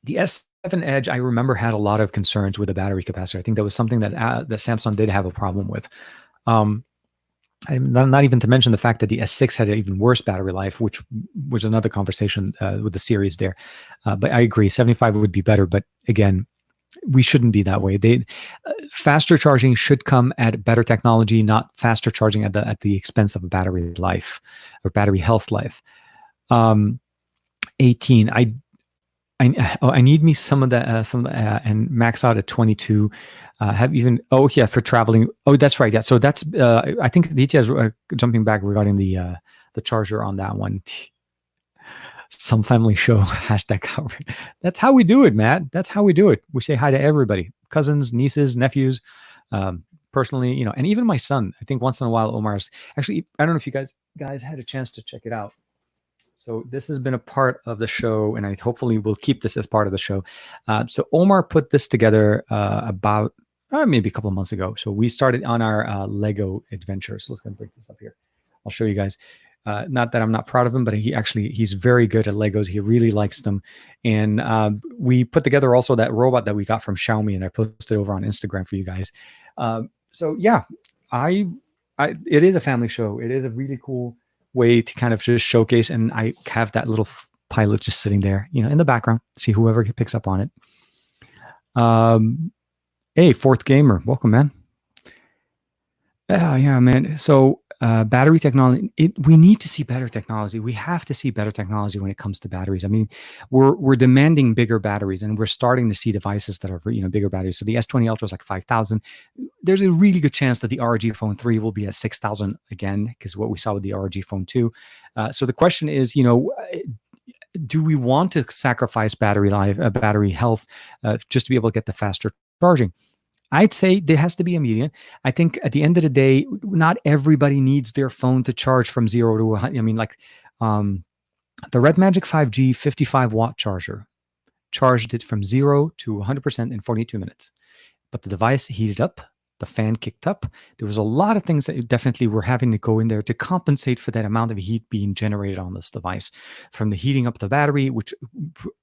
The S7 Edge, I remember, had a lot of concerns with the battery capacity. I think that was something that Samsung did have a problem with. Not even to mention the fact that the S6 had an even worse battery life, which was another conversation with the series there. But I agree, 75 would be better. But again, we shouldn't be that way. Faster charging should come at better technology, not faster charging at the expense of a battery life or battery health life. 18. I need me some of that and max out at 22. For traveling. Oh, that's right. Yeah. So that's I think the details jumping back regarding the charger on that one. Some family show #. That's how we do it, Matt. That's how we do it. We say hi to everybody, cousins, nieces, nephews, personally, and even my son. I think once in a while, Omar's actually. I don't know if you guys had a chance to check it out. So this has been a part of the show, and I hopefully will keep this as part of the show. So Omar put this together about maybe a couple of months ago. So we started on our Lego adventure. So let's go and break this up here. I'll show you guys. Not that I'm not proud of him, but he's very good at Legos. He really likes them. And we put together also that robot that we got from Xiaomi, and I posted over on Instagram for you guys. So yeah, it is a family show. It is a really cool way to kind of just showcase. And I have that little pilot just sitting there, in the background, see whoever picks up on it. Hey, Fourth Gamer, welcome, man. Yeah, man. So battery technology, we need to see better technology. We have to see better technology when it comes to batteries. I mean, we're demanding bigger batteries, and we're starting to see devices that are bigger batteries. So the S20 Ultra is like 5,000. There's a really good chance that the ROG Phone 3 will be at 6,000 again, because what we saw with the ROG Phone 2. So the question is, do we want to sacrifice battery life, battery health, just to be able to get the faster charging? I'd say there has to be a median. I think at the end of the day, not everybody needs their phone to charge from 0 to 100. I mean, like the Red Magic 5G 55-watt charger charged it from 0 to 100% in 42 minutes. But the device heated up, the fan kicked up. There was a lot of things that definitely were having to go in there to compensate for that amount of heat being generated on this device from the heating up the battery, which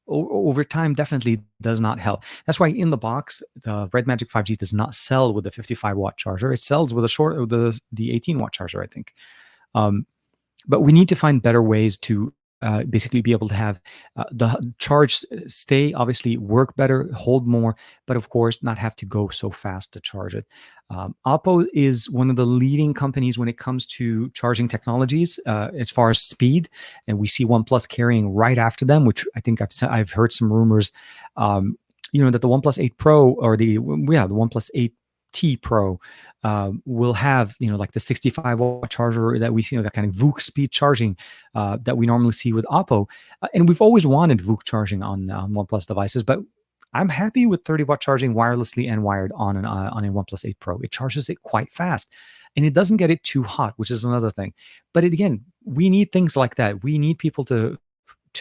over time definitely does not help. That's why in the box, the Red Magic 5G does not sell with a 55-watt charger. It sells with the 18-watt charger, I think. But we need to find better ways to basically be able to have the charge obviously work better, hold more, but of course not have to go so fast to charge it. Oppo is one of the leading companies when it comes to charging technologies as far as speed, and we see OnePlus carrying right after them, which I think I've heard some rumors, that the OnePlus 8 Pro or the OnePlus 8T Pro will have like the 65-watt charger that we see, that kind of VOOC speed charging that we normally see with Oppo, and we've always wanted VOOC charging on OnePlus devices, but I'm happy with 30-watt charging wirelessly and wired on a OnePlus 8 Pro. It charges it quite fast, and it doesn't get it too hot, which is another thing. But again, we need things like that. We need people to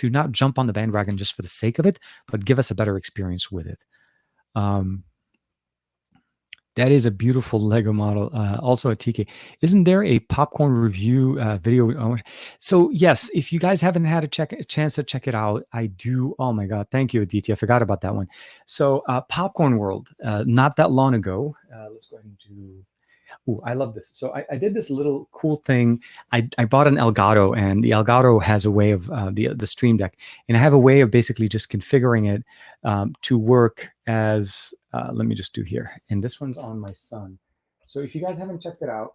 not jump on the bandwagon just for the sake of it, but give us a better experience with it. That is a beautiful Lego model. Also a TK. Isn't there a popcorn review video? So yes, if you guys haven't had a chance to check it out, I do. Oh my God. Thank you, Aditi. I forgot about that one. So Popcorn World, not that long ago. Let's go ahead and do. Ooh, I love this. So I did this little cool thing. I bought an Elgato, and the Elgato has a way of the Stream Deck, and I have a way of basically just configuring it to work as. Let me just do here, and this one's on my son. So if you guys haven't checked it out,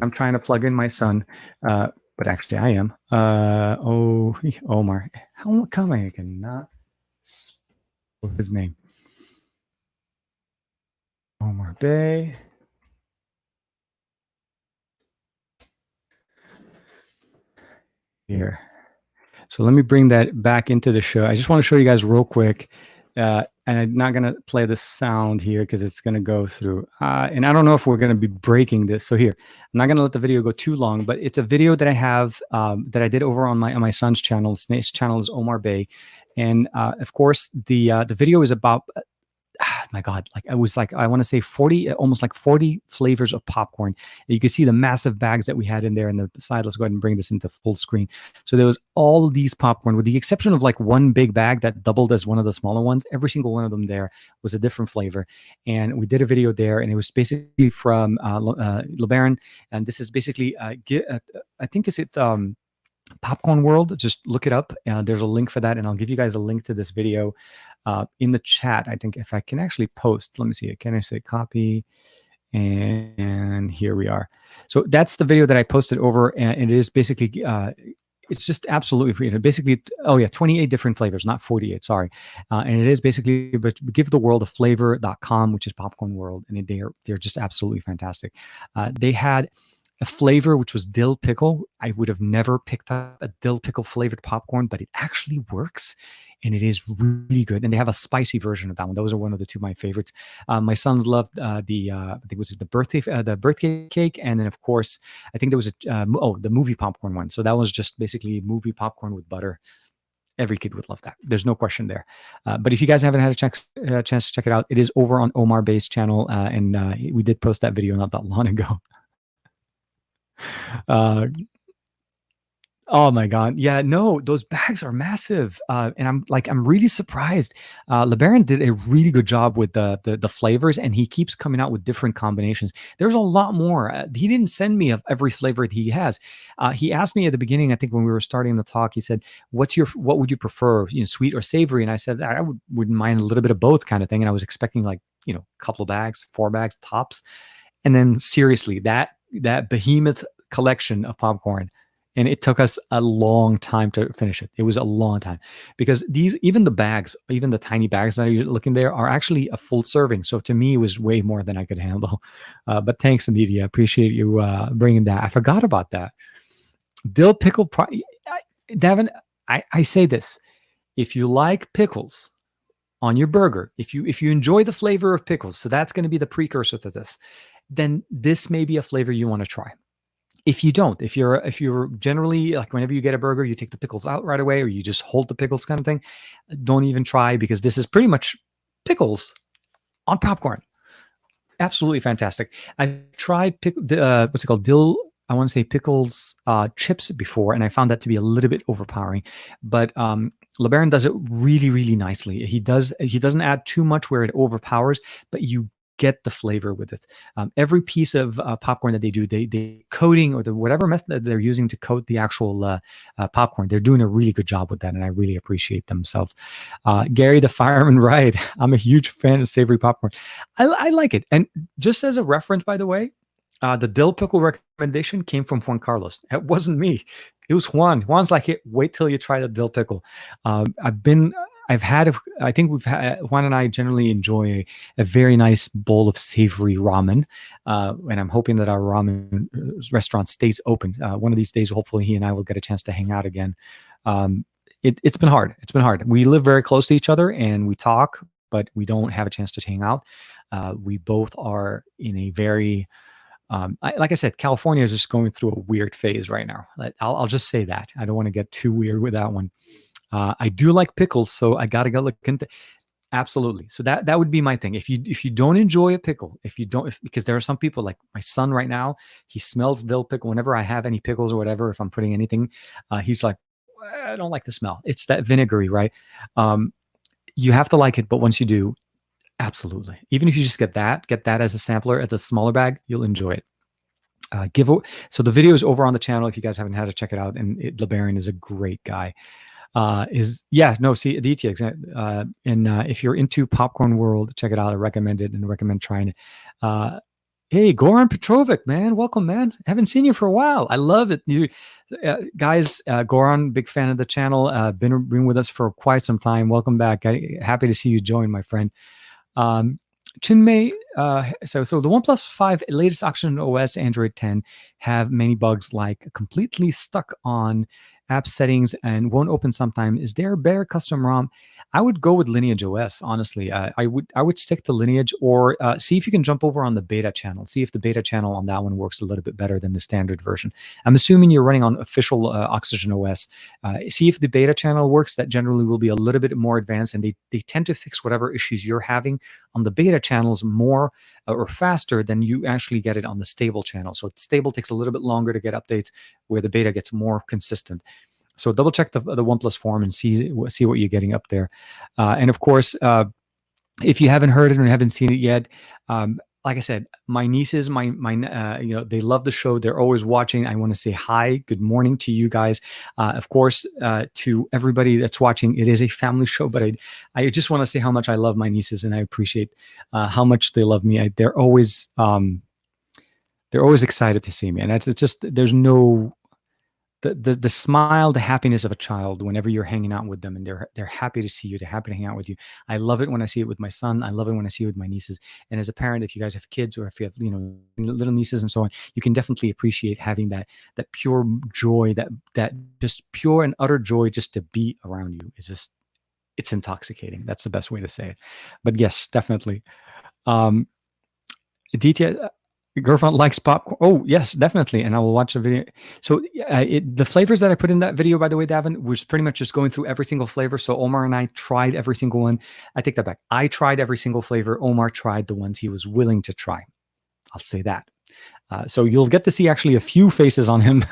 I'm trying to plug in my son, but actually I am. Omar, how come I cannot spell his name? Omar Bay. Here. So let me bring that back into the show. I just want to show you guys real quick. And I'm not going to play the sound here because it's going to go through. And I don't know if we're going to be breaking this. So here, I'm not going to let the video go too long, but it's a video that I have that I did over on my son's channel. His channel is Omar Bay. And of course, the video is about my God, like I was like, I want to say 40, almost like 40 flavors of popcorn. And you can see the massive bags that we had in there in the side. Let's go ahead and bring this into full screen. So there was all these popcorn with the exception of like one big bag that doubled as one of the smaller ones. Every single one of them there was a different flavor. And we did a video there, and it was basically from LeBaron. And this is basically, I think is it Popcorn World. Just look it up. There's a link for that, and I'll give you guys a link to this video in the chat. I think if I can actually post, let me see. Can I say copy? And here we are. So that's the video that I posted over, and it is basically, it's just absolutely free. Basically, 28 different flavors, not 48, sorry. And it is basically, but give the world a flavor.com, which is Popcorn World, and they're just absolutely fantastic. They had a flavor which was dill pickle. I would have never picked up a dill pickle flavored popcorn, but it actually works, and it is really good. And they have a spicy version of that one. Those are one of the two of my favorites. My sons loved I think it was the birthday cake, and then of course I think there was the movie popcorn one. So that was just basically movie popcorn with butter. Every kid would love that. There's no question there. But if you guys haven't had a chance to check it out, it is over on Omar Bay's channel, and we did post that video not that long ago. Uh, Oh my God. Yeah, no, those bags are massive. And I'm really surprised. LeBaron did a really good job with the flavors, and he keeps coming out with different combinations. There's a lot more. He didn't send me of every flavor that he has. He asked me at the beginning, I think when we were starting the talk, he said, what would you prefer, sweet or savory? And I said, I wouldn't mind a little bit of both kind of thing. And I was expecting like, a couple of bags, 4 bags tops. And then seriously, that behemoth collection of popcorn, and it took us a long time to finish it. It was a long time because even the bags, even the tiny bags that you're looking there, are actually a full serving. So to me, it was way more than I could handle. But thanks, Anita. I appreciate you bringing that. I forgot about that. Dill pickle. Davin, I say this: if you like pickles on your burger, if you enjoy the flavor of pickles, so that's going to be the precursor to this, then this may be a flavor you want to try. If you don't, if you're generally like, whenever you get a burger, you take the pickles out right away, or you just hold the pickles kind of thing, don't even try, because this is pretty much pickles on popcorn. Absolutely fantastic. I've tried what's it called, dill, I want to say pickles chips before, and I found that to be a little bit overpowering. But LeBaron does it really, really nicely. He doesn't add too much where it overpowers, but you get the flavor with it. Every piece of popcorn that they do, they coating, or whatever method that they're using to coat the actual popcorn, they're doing a really good job with that, and I really appreciate themselves. Gary the Fireman, right? I'm a huge fan of savory popcorn. I like it. And just as a reference, by the way, the dill pickle recommendation came from Juan Carlos. It wasn't me. It was Juan. Juan's like, hey, wait till you try the dill pickle. I think Juan and I generally enjoy a very nice bowl of savory ramen. And I'm hoping that our ramen restaurant stays open. One of these days, hopefully he and I will get a chance to hang out again. It's been hard. It's been hard. We live very close to each other and we talk, but we don't have a chance to hang out. We both are in a very, like I said, California is just going through a weird phase right now. I'll just say that. I don't want to get too weird with that one. I do like pickles, so I gotta go look into. Absolutely. So that would be my thing. If you don't enjoy a pickle, because there are some people, like my son right now, he smells dill pickle. Whenever I have any pickles or whatever, if I'm putting anything, he's like, I don't like the smell. It's that vinegary, right? You have to like it, but once you do, absolutely. Even if you just get that as a sampler at the smaller bag, you'll enjoy it. So the video is over on the channel if you guys haven't had to check it out. And LeBaron is a great guy. See Aditya, and if you're into popcorn world, check it out. I recommend it and recommend trying it. Hey, Goran Petrovic, man, welcome, man. Haven't seen you for a while. I love it. You guys, Goran, big fan of the channel. Been with us for quite some time. Welcome back. Happy to see you join, my friend. Chinmay, so the OnePlus 5 latest Oxygen OS Android 10 have many bugs, like completely stuck on app settings and won't open sometime. Is there a better custom ROM? I would go with Lineage OS, honestly. I would stick to Lineage, or see if you can jump over on the beta channel. See if the beta channel on that one works a little bit better than the standard version. I'm assuming you're running on official Oxygen OS. See if the beta channel works. That generally will be a little bit more advanced, and they tend to fix whatever issues you're having on the beta channels more or faster than you actually get it on the stable channel. So stable takes a little bit longer to get updates, where the beta gets more consistent. So double check the OnePlus forum and see what you're getting up there. And of course, if you haven't heard it or haven't seen it yet, like I said, my nieces, they love the show. They're always watching. I want to say hi, good morning to you guys. Of course, to everybody that's watching, it is a family show, but I just want to say how much I love my nieces, and I appreciate how much they love me. They're always excited to see me, and it's just, there's no. The smile, the happiness of a child whenever you're hanging out with them, and they're happy to see you, they're happy to hang out with you. I love it when I see it with my son. I love it when I see it with my nieces. And as a parent, if you guys have kids, or if you have little nieces and so on, you can definitely appreciate having that pure joy, that just pure and utter joy just to be around you. It's intoxicating. That's the best way to say it. But yes, definitely. Aditya, your girlfriend likes popcorn. Oh, yes, definitely. And I will watch the video. So the flavors that I put in that video, by the way, Davin, was pretty much just going through every single flavor. So Omar and I tried every single one. I take that back. I tried every single flavor. Omar tried the ones he was willing to try. I'll say that. So you'll get to see actually a few faces on him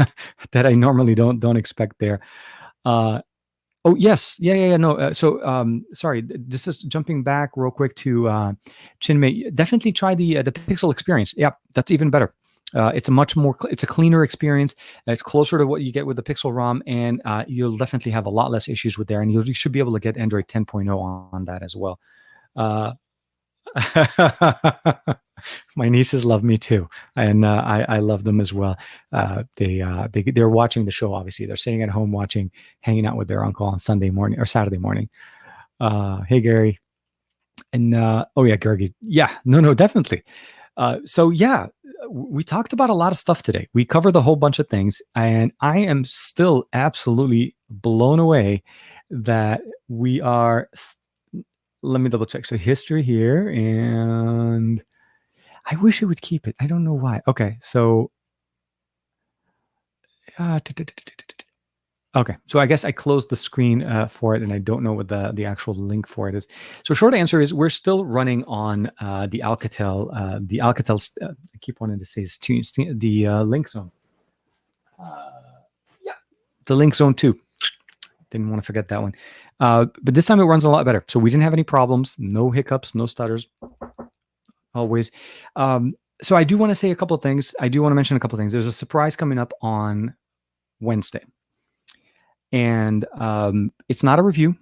that I normally don't expect there. Oh yes, yeah. No, sorry, this is jumping back real quick to Chinmay. Definitely try the Pixel experience. Yeah, that's even better. It's a much more, it's a cleaner experience. It's closer to what you get with the Pixel ROM, and you'll definitely have a lot less issues with there. And you should be able to get Android 10.0 on that as well. My nieces love me too, and I love them as well. They're watching the show. Obviously, they're sitting at home watching, hanging out with their uncle on Sunday morning or Saturday morning. Hey Gary, and oh yeah, Gary, yeah, no, definitely. So yeah, we talked about a lot of stuff today. We covered a whole bunch of things, and I am still absolutely blown away that we are. Let me double check. So history here, and I wish it would keep it. I don't know why. Okay, so okay, so I guess I closed the screen for it, and I don't know what the actual link for it is. So short answer is we're still running on the Alcatel. I keep wanting to say the LinkZone. Yeah, the LinkZone 2. Didn't want to forget that one. But this time it runs a lot better. So we didn't have any problems, no hiccups, no stutters. Always. So I do want to say a couple of things. I do want to mention a couple of things. There's a surprise coming up on Wednesday, and it's not a review.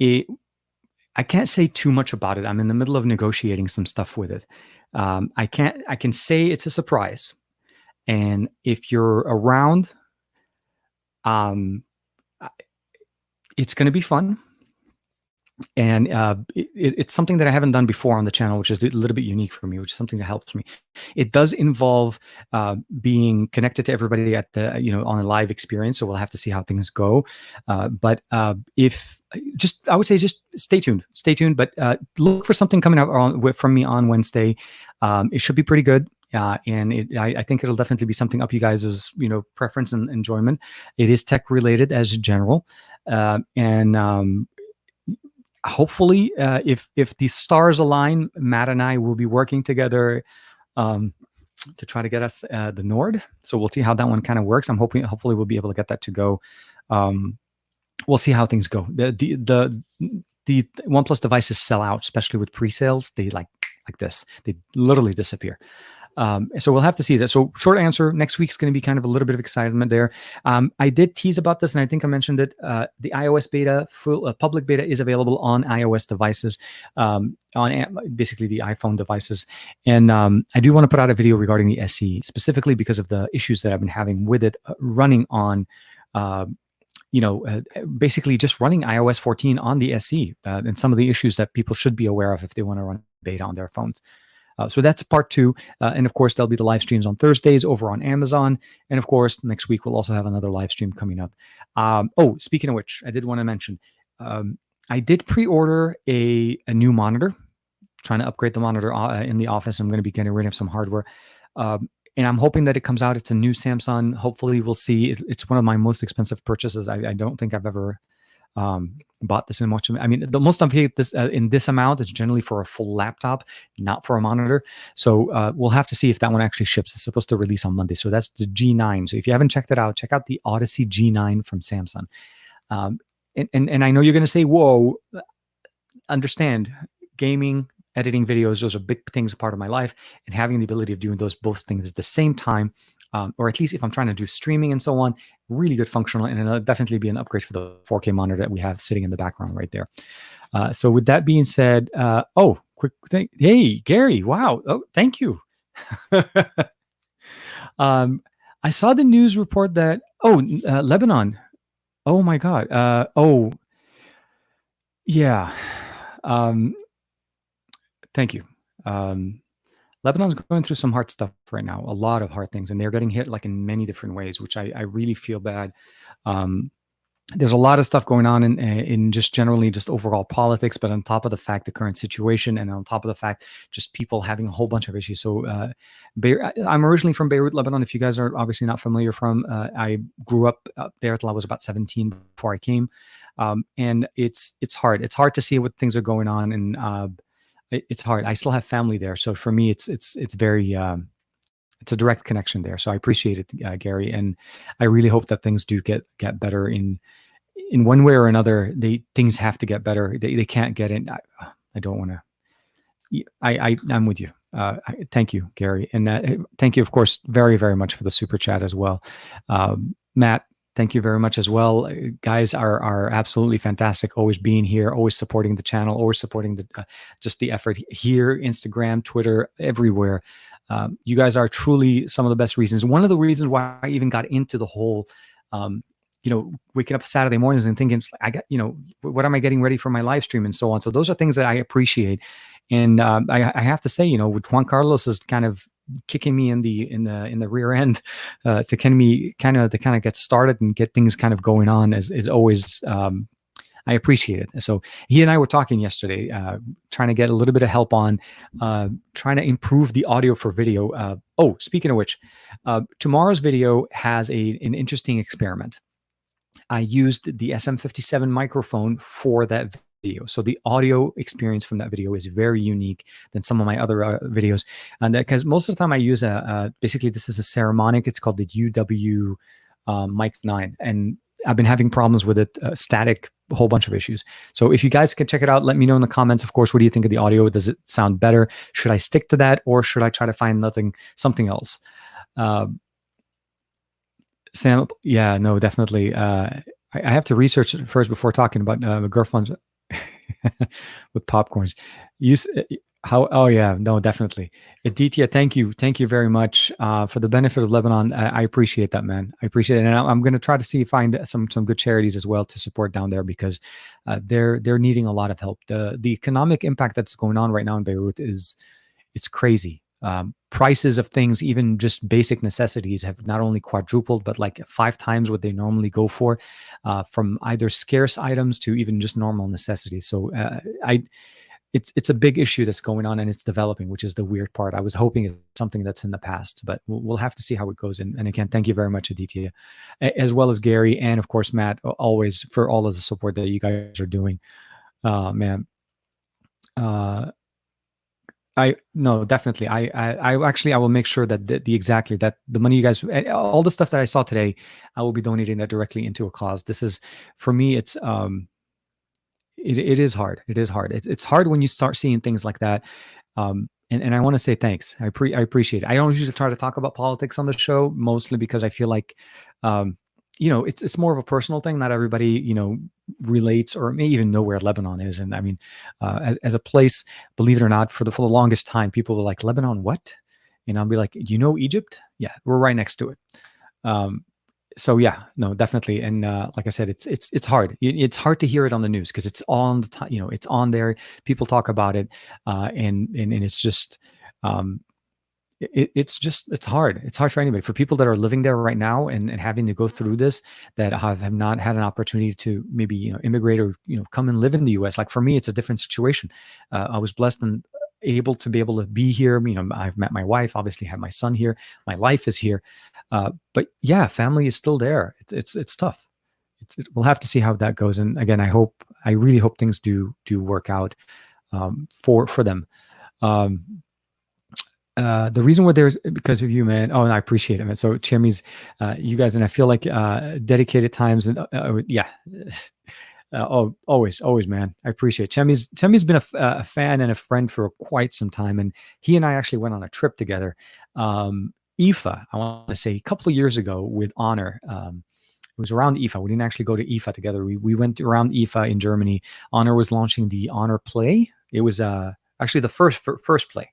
I can't say too much about it. I'm in the middle of negotiating some stuff with it. I can say it's a surprise, and if you're around, it's going to be fun. And it's something that I haven't done before on the channel, which is a little bit unique for me, which is something that helps me. It does involve being connected to everybody at the on a live experience, so we'll have to see how things go. But if I would say just stay tuned, but look for something coming out from me on Wednesday. It should be pretty good. And I think it'll definitely be something up you guys' preference and enjoyment. It is tech related as general, and hopefully, if the stars align, Matt and I will be working together to try to get us the Nord. So we'll see how that one kind of works. I'm hopefully we'll be able to get that to go. We'll see how things go. The OnePlus devices sell out, especially with pre-sales. They like this. They literally disappear. So we'll have to see that. So short answer, next week's going to be kind of a little bit of excitement there. I did tease about this, and I think I mentioned it. The iOS beta, full public beta, is available on iOS devices, on basically the iPhone devices. And I do want to put out a video regarding the SE, specifically because of the issues that I've been having with it running on, basically just running iOS 14 on the SE, and some of the issues that people should be aware of if they want to run beta on their phones. So that's part 2. And of course, there'll be the live streams on Thursdays over on Amazon. And of course, next week, we'll also have another live stream coming up. Speaking of which, I did want to mention, I did pre-order a new monitor, trying to upgrade the monitor in the office. I'm going to be getting rid of some hardware. And I'm hoping that it comes out. It's a new Samsung. Hopefully, we'll see. It's one of my most expensive purchases. I don't think I've ever bought this in much. I mean, the most I've paid this in this amount is generally for a full laptop, not for a monitor. So we'll have to see if that one actually ships. It's supposed to release on Monday. So that's the G9. So if you haven't checked it out, check out the Odyssey G9 from Samsung. And I know you're going to say, whoa, understand, gaming, editing videos, those are big things, a part of my life, and having the ability of doing both things at the same time, or at least if I'm trying to do streaming and so on, really good functional, and it'll definitely be an upgrade for the 4K monitor that we have sitting in the background right there. So with that being said, quick thing. Hey, Gary, wow. Oh, thank you. I saw the news report that, Lebanon. Oh my God. Yeah. Thank you. Lebanon's going through some hard stuff right now, a lot of hard things, and they're getting hit like in many different ways, which I really feel bad. There's a lot of stuff going on in just generally just overall politics, but on top of the fact, the current situation, and on top of the fact, just people having a whole bunch of issues. So I'm originally from Beirut, Lebanon. If you guys are obviously not familiar I grew up there till I was about 17 before I came. And it's hard. It's hard to see what things are going on, and it's hard. I still have family there, so for me, it's very it's a direct connection there. So I appreciate it, Gary, and I really hope that things do get better in one way or another. Things have to get better. They can't get in. I don't want to. I'm with you. Thank you, Gary, and thank you, of course, very, very much for the super chat as well, Matt. Thank you very much as well. Guys are absolutely fantastic. Always being here, always supporting the channel, always supporting the just the effort here, Instagram, Twitter, everywhere. You guys are truly some of the best reasons. One of the reasons why I even got into the whole, waking up Saturday mornings and thinking, I got, what am I getting ready for my live stream and so on. So those are things that I appreciate. And I have to say, with Juan Carlos is kind of kicking me in the rear end to kind of get started and get things kind of going on is always. I appreciate it. So he and I were talking yesterday, trying to get a little bit of help on trying to improve the audio for video. Speaking of which, tomorrow's video has an interesting experiment. I used the SM57 microphone for that video. So the audio experience from that video is very unique than some of my other videos. And because most of the time I use basically this is a Ceramonic. It's called the UW Mic 9. And I've been having problems with it, static, a whole bunch of issues. So if you guys can check it out, let me know in the comments. Of course, what do you think of the audio? Does it sound better? Should I stick to that, or should I try to find something else? Sam, yeah, no, definitely. I have to research it first before talking about my girlfriend with popcorns. Oh yeah, no, definitely. Aditya, thank you very much for the benefit of Lebanon. I appreciate that, man. I appreciate it, and I'm going to try to find some good charities as well to support down there, because they're needing a lot of help. The economic impact that's going on right now in Beirut it's crazy. Prices of things, even just basic necessities, have not only quadrupled, but like 5 times what they normally go for, from either scarce items to even just normal necessities. So it's a big issue that's going on, and it's developing, which is the weird part. I was hoping it's something that's in the past, but we'll have to see how it goes. And again, thank you very much, Aditya, as well as Gary, and of course, Matt, always for all of the support that you guys are doing. Man. Definitely. I will make sure that the money you guys, all the stuff that I saw today, I will be donating that directly into a cause. This is, for me, it's, it is hard. It is hard. It's hard when you start seeing things like that. And I want to say thanks. I appreciate it. I don't usually try to talk about politics on the show, mostly because I feel like, it's more of a personal thing. Not everybody, relates or may even know where Lebanon is. And I mean, as a place, believe it or not, for the longest time, people were like, Lebanon, what? And I'll be like, do you know Egypt? Yeah, we're right next to it. So yeah, no, definitely. And like I said, it's hard. It's hard to hear it on the news because it's on the time, it's on there. People talk about it, and it's just, it's hard. It's hard for anybody. For people that are living there right now and having to go through this, that have not had an opportunity to maybe immigrate or come and live in the U.S. Like for me, it's a different situation. I was blessed and able to be here. I've met my wife. Obviously, have my son here. My life is here. But yeah, family is still there. It's tough. We'll have to see how that goes. And again, I really hope things do work out for them. The reason why there's because of you, man. Oh, and I appreciate it, man. So Chemi's, you guys, and I feel like dedicated times and yeah. Always, man. I appreciate it. Chemi's been a fan and a friend for quite some time, and he and I actually went on a trip together. IFA, I want to say a couple of years ago with Honor. It was around IFA. We didn't actually go to IFA together. We went around IFA in Germany. Honor was launching the Honor Play. It was actually the first Play.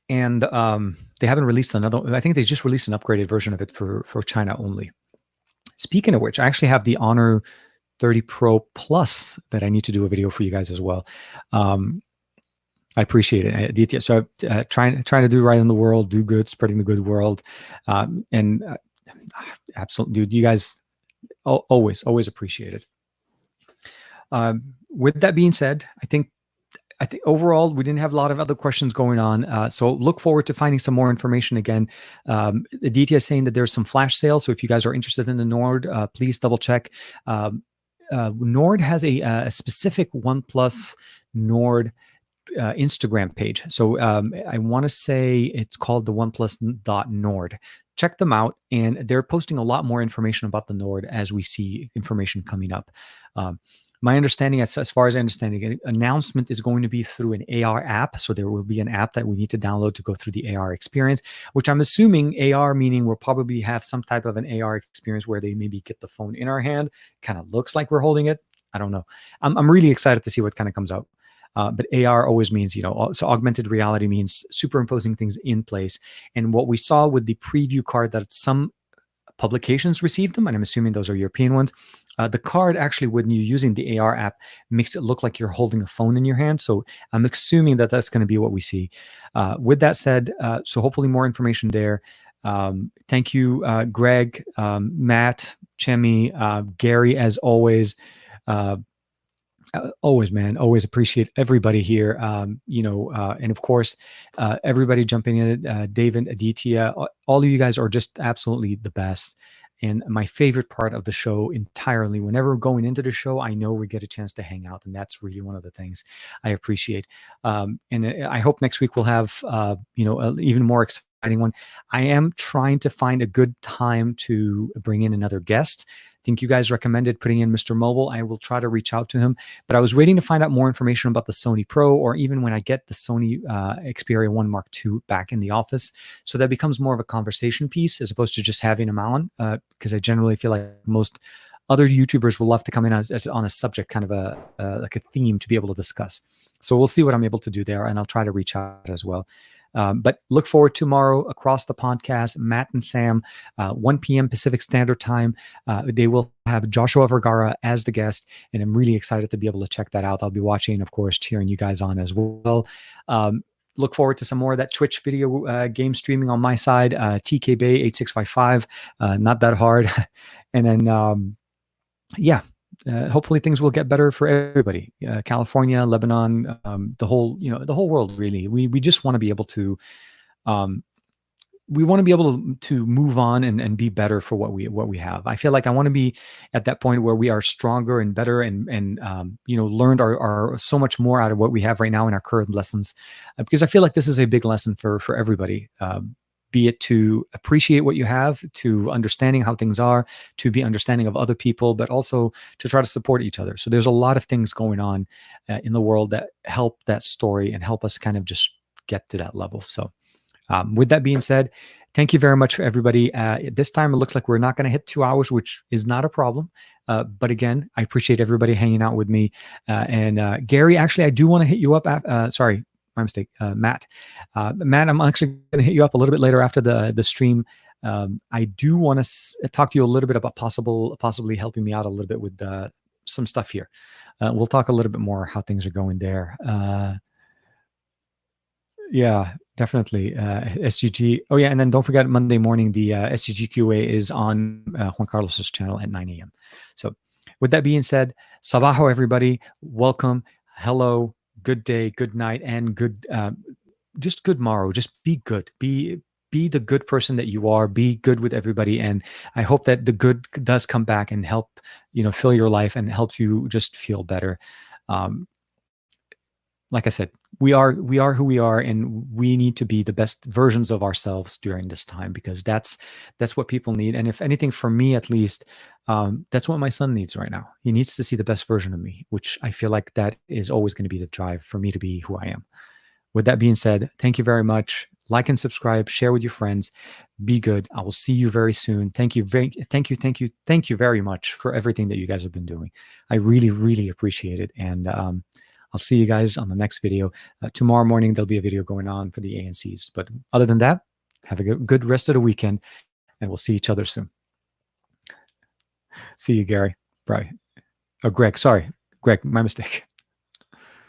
And they haven't released another. I think they just released an upgraded version of it for China only. Speaking of which, I actually have the Honor 30 Pro Plus that I need to do a video for you guys as well. I appreciate it, Aditya. So trying to do right in the world, do good, spreading the good world, and absolutely, dude. You guys always appreciate it. With that being said, I think overall we didn't have a lot of other questions going on. So look forward to finding some more information again. Aditya is saying that there's some flash sales. So if you guys are interested in the Nord, please double check. Nord has a specific OnePlus Nord Instagram page. So I want to say it's called the OnePlus Nord. Check them out, and they're posting a lot more information about the Nord as we see information coming up. My understanding, as far as I understand it, an announcement is going to be through an AR app. So there will be an app that we need to download to go through the AR experience, which I'm assuming AR meaning we'll probably have some type of an AR experience where they maybe get the phone in our hand, kind of looks like we're holding it. I don't know. I'm really excited to see what kind of comes out. But AR always means, so augmented reality means superimposing things in place. And what we saw with the preview card that some publications received them, and I'm assuming those are European ones. The card actually, when you're using the AR app, makes it look like you're holding a phone in your hand. So I'm assuming that that's going to be what we see. With that said, so hopefully more information there. Thank you, Greg, Matt, Chemi, Gary, as always. Always, man, always appreciate everybody here. And of course, everybody jumping in, David, Aditya, all of you guys are just absolutely the best. And my favorite part of the show entirely, whenever going into the show, I know we get a chance to hang out. And that's really one of the things I appreciate. And I hope next week we'll have, an even more exciting one. I am trying to find a good time to bring in another guest. I think you guys recommended putting in Mr. Mobile. I will try to reach out to him, but I was waiting to find out more information about the Sony Pro, or even when I get the Sony Xperia 1 Mark II back in the office. So that becomes more of a conversation piece as opposed to just having him on, because I generally feel like most other YouTubers will love to come in as on a subject, kind of like a theme to be able to discuss. So we'll see what I'm able to do there, and I'll try to reach out as well. But look forward tomorrow across the podcast, Matt and Sam, 1 p.m. Pacific Standard Time. They will have Joshua Vergara as the guest, and I'm really excited to be able to check that out. I'll be watching, of course, cheering you guys on as well. Look forward to some more of that Twitch video game streaming on my side, TKBay8655, not that hard. And then, hopefully things will get better for everybody. California, Lebanon, the whole world. Really, we just want to be able to, to move on and be better for what we have. I feel like I want to be at that point where we are stronger and better and learned our so much more out of what we have right now in our current lessons, because I feel like this is a big lesson for everybody. Be it to appreciate what you have, to understanding how things are, to be understanding of other people, but also to try to support each other. So there's a lot of things going on in the world that help that story and help us kind of just get to that level. So with that being said, thank you very much for everybody. This time it looks like we're not going to hit 2 hours, which is not a problem. But again, I appreciate everybody hanging out with me. And Gary, actually, I do want to hit you up. Sorry. My mistake, Matt. Matt, I'm actually going to hit you up a little bit later after the stream. I do want to talk to you a little bit about possibly helping me out a little bit with some stuff here. We'll talk a little bit more how things are going there. Yeah, definitely. SGG. Oh yeah, and then don't forget Monday morning the SGG QA is on Juan Carlos's channel at 9 a.m. So, with that being said, Sabaho everybody, welcome, hello. Good day, good night, and just good morrow. Just be good. Be the good person that you are. Be good with everybody, and I hope that the good does come back and help fill your life and helps you just feel better. Like I said, we are who we are, and we need to be the best versions of ourselves during this time, because that's what people need. And if anything, for me at least, that's what my son needs right now. He needs to see the best version of me, which I feel like that is always going to be the drive for me to be who I am. With that being said, thank you very much. Like and subscribe, share with your friends. Be good. I will see you very soon. Thank you very much for everything that you guys have been doing. I really, really appreciate it. And I'll see you guys on the next video. Tomorrow morning, there'll be a video going on for the ANCs. But other than that, have a good rest of the weekend, and we'll see each other soon. See you, Gary. Right. Oh, Greg. Sorry. Greg, my mistake.